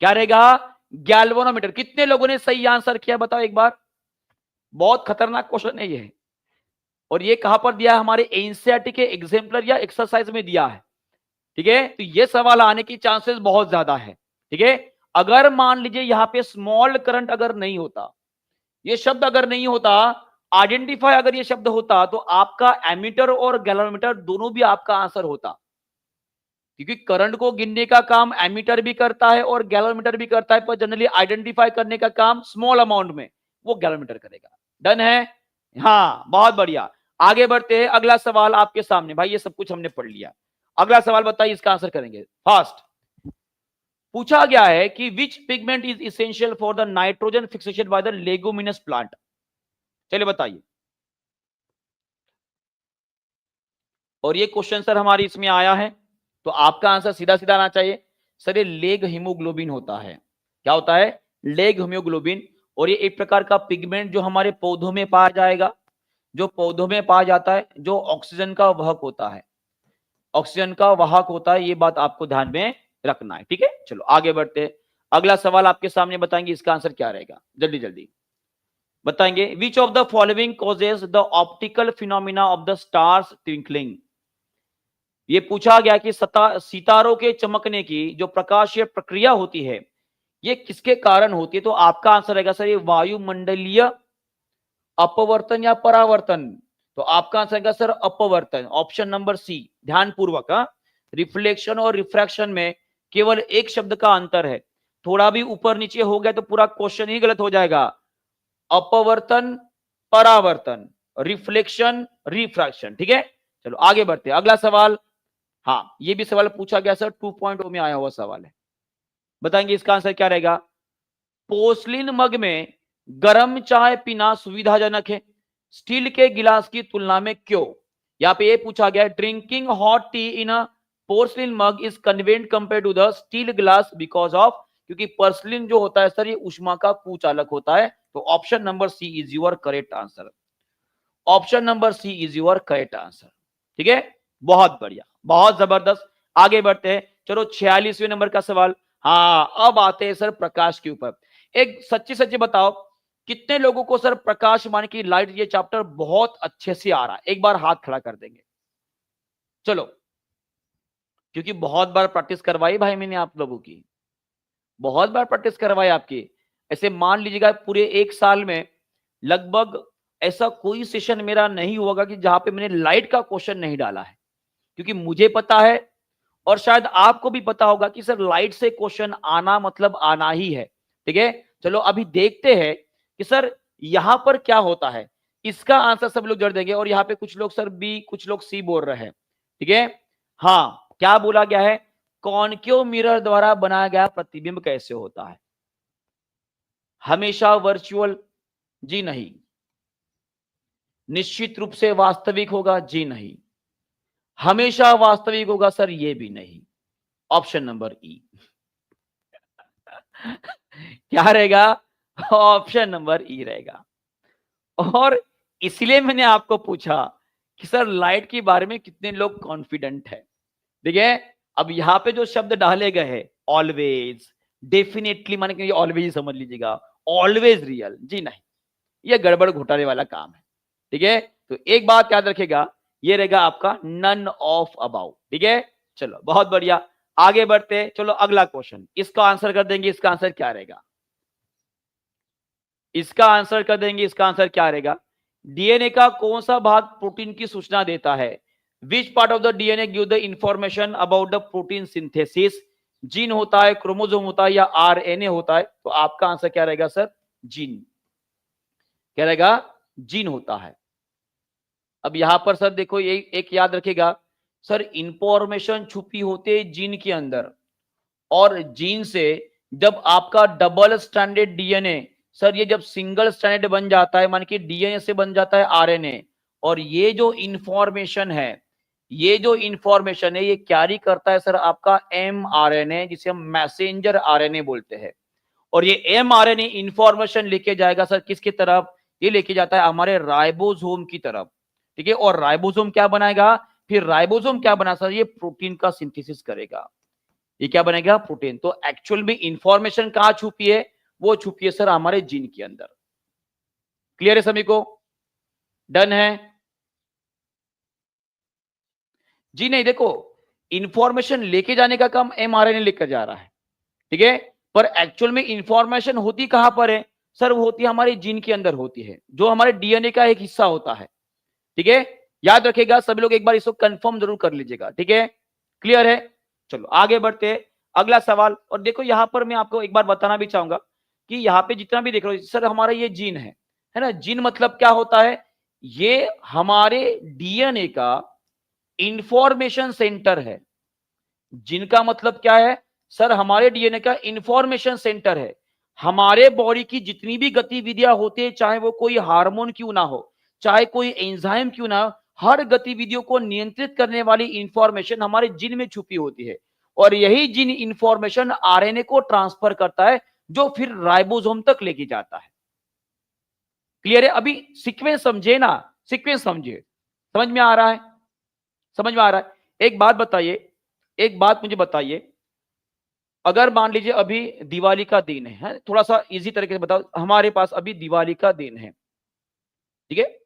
क्या रहेगा? गैल्वेनोमीटर। कितने लोगों ने सही आंसर किया बताओ एक बार। बहुत खतरनाक क्वेश्चन है ये, और ये कहां पर दिया है? हमारे एनसीईआरटी के एग्जाम्पलर या एक्सरसाइज में दिया है, ठीक है। तो ये सवाल आने की चांसेस बहुत ज्यादा है, ठीक है। अगर मान लीजिए यहां पे स्मॉल करंट अगर नहीं होता, ये शब्द अगर नहीं होता, आइडेंटिफाई अगर ये शब्द होता, तो आपका एमीटर और गैल्वेनोमीटर दोनों भी आपका आंसर होता, क्योंकि करंट को गिनने का काम एमीटर भी करता है और गैल्वेनोमीटर भी करता है, पर जनरली आइडेंटिफाई करने का काम स्मॉल अमाउंट में वो गैल्वेनोमीटर करेगा। डन है? हाँ, बहुत बढ़िया। आगे बढ़ते हैं, अगला सवाल आपके सामने। भाई ये सब कुछ हमने पढ़ लिया, अगला सवाल बताइए, इसका आंसर करेंगे फास्ट। पूछा गया है कि which pigment is essential for the nitrogen fixation by the leguminous plant. चलिए बताइए। और ये क्वेश्चन सर हमारी इसमें आया है, तो आपका आंसर सीधा सीधा आना चाहिए सर, ये लेग हीमोग्लोबिन होता है। क्या होता है? Leg haemoglobin. और ये एक प्रकार का पिगमेंट जो हमारे पौधों में पाया जाएगा, जो पौधों में पाया जाता है, जो ऑक्सीजन का वाहक होता है, ऑक्सीजन का वाहक होता है। ये बात आपको ध्यान में रखना है, ठीक है। चलो आगे बढ़ते हैं, अगला सवाल आपके सामने, बताएंगे इसका आंसर क्या रहेगा, जल्दी जल्दी बताएंगे। विच of the following causes the optical phenomena of the stars twinkling. ये पूछा गया कि सितारों के चमकने की जो प्रकाशीय प्रक्रिया होती है, ये किसके कारण होती है। तो आपका आंसर रहेगा सर, ये वायुमंडलीय अपवर्तन या परावर्तन। तो आपका आंसर रहेगा सर अपवर्तन, ऑप्शन नंबर सी। ध्यानपूर्वक, रिफ्लेक्शन और रिफ्रैक्शन में केवल एक शब्द का अंतर है, थोड़ा भी ऊपर नीचे हो गया तो पूरा क्वेश्चन ही गलत हो जाएगा। अपवर्तन, परावर्तन, रिफ्लेक्शन, रिफ्रैक्शन, ठीक है। चलो आगे बढ़ते हैं, अगला सवाल। हाँ, ये भी सवाल पूछा गया सर, 2.0 में आया हुआ सवाल है, बताएंगे इसका आंसर क्या रहेगा। पोर्सलिन मग में गर्म चाय पीना सुविधाजनक है, स्टील के गिलास की तुलना में क्यों। यहां पे ये पूछा गया, drinking hot tea in a porcelain mug is convenient compare to the steel glass because of, क्योंकि पोर्सलिन जो होता है सर, ये उष्मा का कुचालक होता है। तो option number C is your correct answer, option number C is your correct answer, ठीक है। बहुत बढ़िया, बहुत जबरदस्त। आगे बढ़ते हैं, चलो 46वें नंबर का सवाल। हाँ, अब आते हैं सर प्रकाश के ऊपर। एक सच्ची सच्ची बताओ, कितने लोगों को सर प्रकाशमान की लाइट ये चैप्टर बहुत अच्छे से आ रहा है, एक बार हाथ खड़ा कर देंगे। चलो, क्योंकि बहुत बार प्रैक्टिस करवाई भाई मैंने आप लोगों की, बहुत बार प्रैक्टिस करवाई आपकी। ऐसे मान लीजिएगा पूरे एक साल में लगभग ऐसा कोई सेशन मेरा नहीं होगा कि जहां पे मैंने लाइट का क्वेश्चन नहीं डाला है, क्योंकि मुझे पता है और शायद आपको भी पता होगा कि सर लाइट से क्वेश्चन आना मतलब आना ही है, ठीक है। चलो अभी देखते हैं कि सर यहां पर क्या होता है। इसका आंसर सब लोग जड़ देंगे, और यहां पे कुछ लोग सर बी, कुछ लोग सी बोल रहे हैं, ठीक है। हाँ, क्या बोला गया है, कॉनकेव मिरर द्वारा बनाया गया प्रतिबिंब कैसे होता है। हमेशा वर्चुअल? जी नहीं। निश्चित रूप से वास्तविक होगा? जी नहीं। हमेशा वास्तविक होगा सर? ये भी नहीं। ऑप्शन नंबर ई। क्या रहेगा? ऑप्शन नंबर ई रहेगा। और इसलिए मैंने आपको पूछा कि सर लाइट के बारे में कितने लोग कॉन्फिडेंट है। देखिए, अब यहां पे जो शब्द डाले गए हैं, ऑलवेज, डेफिनेटली, माने कि ऑलवेज समझ लीजिएगा, ऑलवेज रियल, जी नहीं, ये गड़बड़ घोटाले वाला काम है, ठीक है। तो एक बात याद रखेगा, ये रहेगा आपका नन ऑफ अबाउ, ठीक है। चलो बहुत बढ़िया, आगे बढ़ते, चलो अगला क्वेश्चन, इसका आंसर कर देंगे। इसका आंसर क्या रहेगा, इसका आंसर कर देंगे। इसका आंसर क्या रहेगा, डीएनए का कौन सा भाग प्रोटीन की सूचना देता है। Which part of the DNA give the information about the protein synthesis. Gene होता है, क्रोमोसोम होता है, या आरएनए होता है। तो आपका आंसर क्या रहेगा सर, जीन। क्या रहेगा, जीन होता है। अब यहां पर सर देखो, ये एक याद रखेगा, सर इंफॉर्मेशन छुपी होती है जीन के अंदर, और जीन से जब आपका डबल स्ट्रैंडेड डीएनए, सर ये जब सिंगल स्ट्रैंडेड बन जाता है, मान कि डीएनए से बन जाता है आरएनए, और ये जो इंफॉर्मेशन है, ये जो इंफॉर्मेशन है ये कैरी करता है सर आपका एमआरएनए, जिसे हम मैसेंजर आरएनए बोलते हैं। और ये एमआरएनए इंफॉर्मेशन लेके जाएगा सर किसकी तरफ, ये लेके जाता है हमारे राइबोसोम की तरफ, ठीक है। और राइबोसोम क्या बनाएगा, फिर राइबोसोम क्या बना सर, ये प्रोटीन का सिंथेसिस करेगा। ये क्या बनेगा, प्रोटीन। तो एक्चुअल में इंफॉर्मेशन कहां छुपी है, वो छुपी है सर हमारे जीन के अंदर। क्लियर है सभी को, डन है जी? नहीं, देखो इंफॉर्मेशन लेके जाने का काम एमआरएनए लेकर जा रहा है, ठीक है, पर एक्चुअल में इंफॉर्मेशन होती कहां पर है सर, वो होती है हमारे जीन के अंदर होती है, जो हमारे डीएनए का एक हिस्सा होता है, ठीक है। याद रखेगा सभी लोग, एक बार इसको कंफर्म जरूर कर लीजिएगा, ठीक है, क्लियर है। चलो आगे बढ़ते हैं, अगला सवाल। और देखो यहां पर मैं आपको एक बार बताना भी चाहूंगा कि यहाँ पे जितना भी देख रहे हो सर, हमारा ये जीन है ना, जीन मतलब क्या होता है, ये हमारे डीएनए का इंफॉर्मेशन सेंटर है। जिनका मतलब क्या है सर, हमारे डीएनए का इंफॉर्मेशन सेंटर है। हमारे बॉडी की जितनी भी गतिविधियां होती है, चाहे वो कोई हार्मोन क्यों ना हो, चाहे कोई एंजाइम क्यों ना हो, हर गतिविधियों को नियंत्रित करने वाली इंफॉर्मेशन हमारे जीन में छुपी होती है। और यही जीन इंफॉर्मेशन आरएनए को ट्रांसफर करता है, जो फिर राइबोसोम तक लेके जाता है। क्लियर है? अभी सीक्वेंस समझे ना, सीक्वेंस समझिए, समझ में आ रहा है, समझ में आ रहा है। एक बात बताइए, एक बात मुझे बताइए, अगर मान लीजिए अभी दिवाली का दिन है, थोड़ा सा इजी तरीके से बताओ, हमारे पास अभी दिवाली का दिन है, ठीक है,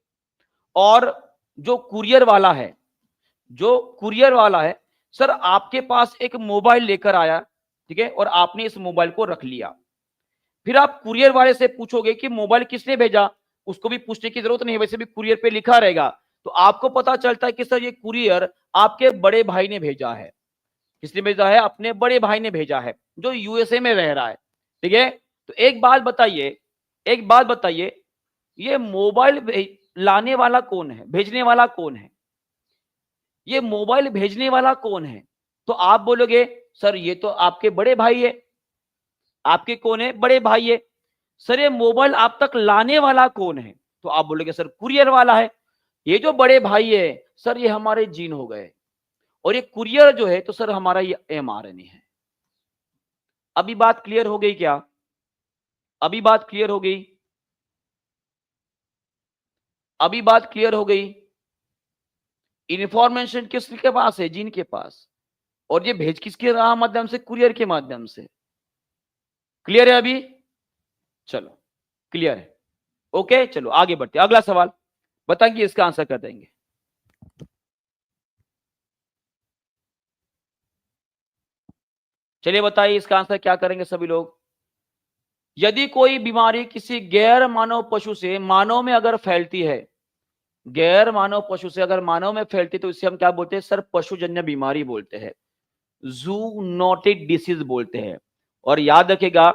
और जो कुरियर वाला है, जो कुरियर वाला है सर, आपके पास एक मोबाइल लेकर आया, ठीक है, और आपने इस मोबाइल को रख लिया। फिर आप कुरियर वाले से पूछोगे कि मोबाइल किसने भेजा, उसको भी पूछने की जरूरत नहीं है, वैसे भी कुरियर पे लिखा रहेगा। तो आपको पता चलता है कि सर ये कुरियर आपके बड़े भाई ने भेजा है। किसने भेजा है, अपने बड़े भाई ने भेजा है, जो यूएसए में रह रहा है, ठीक है। तो एक बात बताइए, एक बात बताइए, ये मोबाइल लाने वाला कौन है, भेजने वाला कौन है, ये मोबाइल भेजने वाला कौन है? तो आप बोलोगे सर ये तो आपके बड़े भाई है। आपके कौन है, बड़े भाई है। सर ये मोबाइल आप तक लाने वाला कौन है? तो आप बोलोगे सर कुरियर वाला है। ये जो बड़े भाई है सर, ये हमारे जीन हो गए, और ये कुरियर जो है तो सर हमारा ये एमआरएनए है। अभी बात क्लियर हो गई क्या? अभी बात क्लियर हो गई? अभी बात क्लियर हो गई? इंफॉर्मेशन किसके पास है, जीन के पास, और ये भेज किसके रहा माध्यम से, कुरियर के माध्यम से। क्लियर है अभी? चलो क्लियर है, ओके। चलो आगे बढ़ते, अगला सवाल बताएंगे, इसका आंसर कर देंगे। चलिए बताइए इसका आंसर क्या करेंगे सभी लोग। यदि कोई बीमारी किसी गैर मानव पशु से मानव में अगर फैलती है, गैर मानव पशु से अगर मानव में फैलती है, तो इसे हम क्या बोलते हैं सर, पशुजन्य बीमारी बोलते हैं, जूनोटिक डिसीज बोलते हैं। और याद रखिएगा,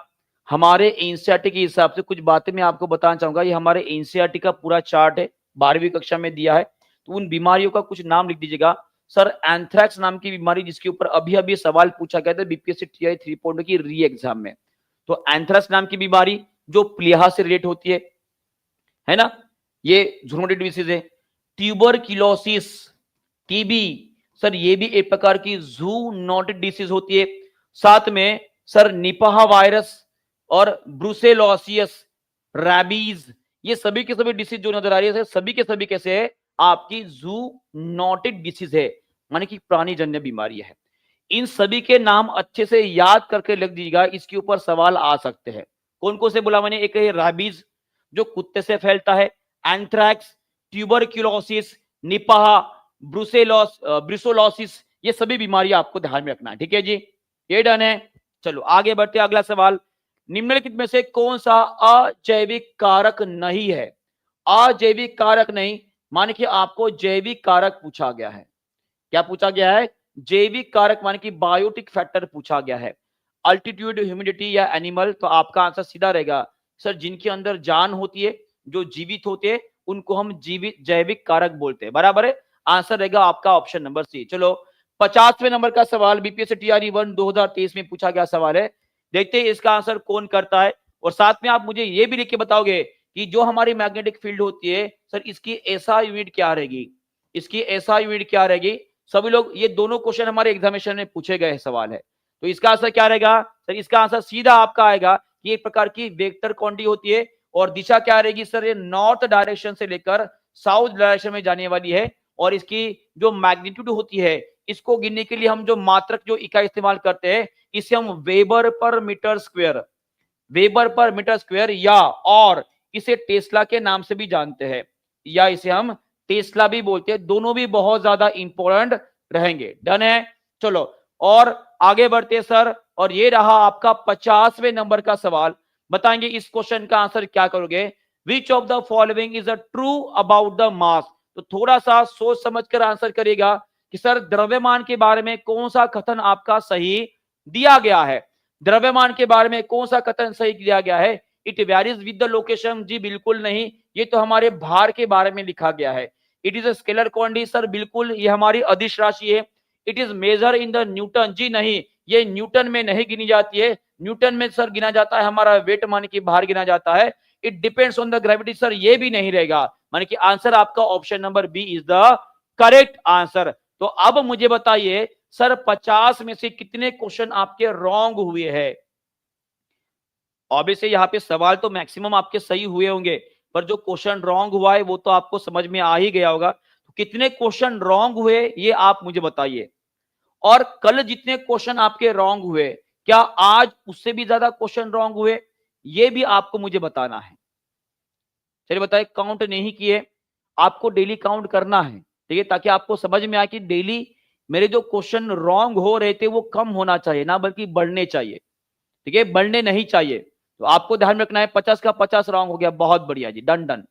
हमारे एनसीईआरटी के हिसाब से कुछ बातें मैं आपको बताना चाहूंगा। ये हमारे एनसीईआरटी का पूरा चार्ट है, 12वीं कक्षा में दिया है। तो उन बीमारियों का कुछ नाम लिख दीजिएगा सर। एंथ्रैक्स नाम की बीमारी, जिसके ऊपर अभी अभी सवाल पूछा गया था बीपीएससी टीआई 3.0 की री एग्जाम में। तो एंथ्रैक्स नाम की बीमारी जो प्लीहा से रिलेट होती है ना, ये जूनोटिक डिसीज है। ट्यूबरक्लोसिस, टीबी, सर ये भी एक प्रकार की जूनोटिक डिसीज होती है। साथ में सर निपाह वायरस और ब्रुसेलोसियस, रैबीज, ये सभी के सभी डिसीज जो नजर आ रही है, सभी के सभी कैसे है, आपकी जूनोटिक डिसीज है, माने कि प्राणी जन्य बीमारी है। इन सभी के नाम अच्छे से याद करके लिख दीजिएगा, इसके ऊपर सवाल आ सकते हैं। कौन कौन से बोला मैंने, एक है रैबीज जो कुत्ते से फैलता है, एंथ्रैक्स, ट्यूबरक्लोसिस, निपाह, ब्रुसेलोसिस, ये सभी बीमारियां आपको ध्यान में रखना है, ठीक है जी, ये डन है। चलो आगे बढ़ते, अगला सवाल, निम्नलिखित में से कौन सा अजैविक कारक नहीं है? अजैविक कारक नहीं, माने कि आपको जैविक कारक पूछा गया है। क्या पूछा गया है? जैविक कारक, माने कि बायोटिक फैक्टर पूछा गया है। अल्टीट्यूड, ह्यूमिडिटी या एनिमल, तो आपका आंसर सीधा रहेगा सर, जिनके अंदर जान होती है, जो जीवित होते हैं, उनको हम जीवित जैविक कारक बोलते हैं, बराबर है। आंसर रहेगा आपका ऑप्शन नंबर सी। चलो 50वें नंबर का सवाल बीपीएससी टीआरई 1 2023 में पूछा गया सवाल है। देखते हैं इसका आंसर कौन करता है, और साथ में आप मुझे ये भी लिख के बताओगे कि जो हमारी मैग्नेटिक फील्ड होती है सर, इसकी एसआई यूनिट क्या रहेगी, इसकी एसआई यूनिट क्या रहेगी। सभी लोग, ये दोनों क्वेश्चन हमारे एग्जामिनेशन में पूछे गए सवाल है, तो इसका आंसर क्या रहेगा सर, इसका आंसर सीधा आपका आएगा कि एक प्रकार की वेक्टर क्वांटिटी होती है, और दिशा क्या रहेगी सर, ये नॉर्थ डायरेक्शन से लेकर साउथ डायरेक्शन में जाने वाली है, और इसकी जो मैग्नीट्यूड होती है, इसको गिनने के लिए हम जो मात्रक जो इकाई इस्तेमाल करते हैं, इसे हम weber per metre square, weber per metre square, या और इसे टेस्ला के नाम से भी जानते हैं, या इसे हम टेस्ला भी बोलते हैं। दोनों भी बहुत ज्यादा इंपॉर्टेंट रहेंगे। डन है। चलो और आगे बढ़ते सर, और ये रहा आपका 50वें नंबर का सवाल। बताएंगे इस क्वेश्चन का आंसर क्या करोगे। विच of the following is a true about the mass. तो थोड़ा सा सोच समझकर आंसर करेगा कि सर द्रव्यमान के बारे में कौन सा कथन आपका सही दिया गया है, द्रव्यमान के बारे में कौन सा कथन सही दिया गया है। It varies with the location, जी बिल्कुल नहीं, ये तो हमारे भार के बारे में लिखा गया है। It is a scalar quantity, sir बिल्कुल ये हमारी अदिश राशि है। It is measure in the newton, जी नहीं, ये न्यूटन में नहीं गिनी जाती है। न्यूटन में सर गिना जाता है हमारा वेट, माने कि भार गिना जाता है। It depends on the gravity, sir ये भी नहीं रहेगा, माने कि आंसर आपका option number B is the correct answer. तो अब मुझे बताइए सर 50 में से कितने क्वेश्चन आपके रॉन्ग हुए हैं। ऑब्वियसली यहाँ पे सवाल तो मैक्सिमम आपके सही हुए होंगे, पर जो क्वेश्चन रॉन्ग हुआ है वो तो आपको समझ में आ ही गया होगा। तो कितने क्वेश्चन रॉन्ग हुए ये आप मुझे बताइए, और कल जितने क्वेश्चन आपके रॉन्ग हुए, क्या आज उससे भी ज्यादा क्वेश्चन रॉन्ग हुए, ये भी आपको मुझे बताना है। चलिए बताइए, काउंट नहीं किए, आपको डेली काउंट करना है, ठीक है, ताकि आपको समझ में आए कि डेली मेरे जो क्वेश्चन रॉन्ग हो रहे थे वो कम होना चाहिए, ना बल्कि बढ़ने चाहिए, ठीक है, बढ़ने नहीं चाहिए। तो आपको ध्यान रखना है 50 का 50 रॉन्ग हो गया, बहुत बढ़िया जी, डन डन,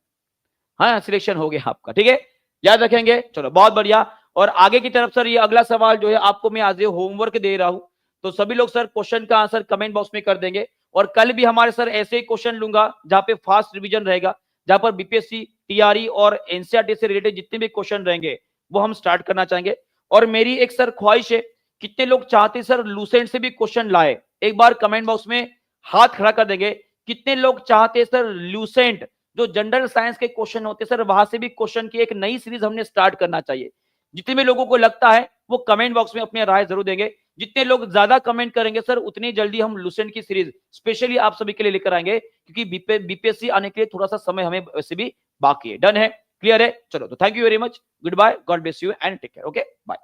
हाँ सिलेक्शन हो गया आपका, ठीक है, याद रखेंगे। चलो बहुत बढ़िया। और आगे की तरफ सर ये अगला सवाल जो है आपको मैं आज होमवर्क दे रहा हूं, तो सभी लोग सर क्वेश्चन का आंसर कमेंट बॉक्स में कर देंगे। और कल भी हमारे सर ऐसे ही क्वेश्चन लूंगा जहां पे फास्ट रिवीजन रहेगा, जहां पर बीपीएससी टीआरई और एनसीईआरटी से रिलेटेड जितने भी क्वेश्चन रहेंगे वो हम स्टार्ट करना चाहेंगे। और मेरी एक सर ख्वाहिश है, कितने लोग चाहते सर लूसेंट से भी क्वेश्चन लाए, एक बार कमेंट बॉक्स में हाथ खड़ा कर देंगे। कितने लोग चाहते सर लूसेंट जो जनरल साइंस के क्वेश्चन होते सर वहां से भी क्वेश्चन की एक नई सीरीज हमने स्टार्ट करना चाहिए। जितने भी लोगों को लगता है वो कमेंट बॉक्स में अपनी राय जरूर देंगे। जितने लोग ज्यादा कमेंट करेंगे सर उतनी जल्दी हम लूसेंट की सीरीज स्पेशली आप सभी के लिए लेकर आएंगे, क्योंकि बीपीएससी आने के लिए थोड़ा सा समय हमें वैसे भी बाकी है। डन है, क्लियर है। चलो तो thank you very much, goodbye, God bless you and take care, okay bye.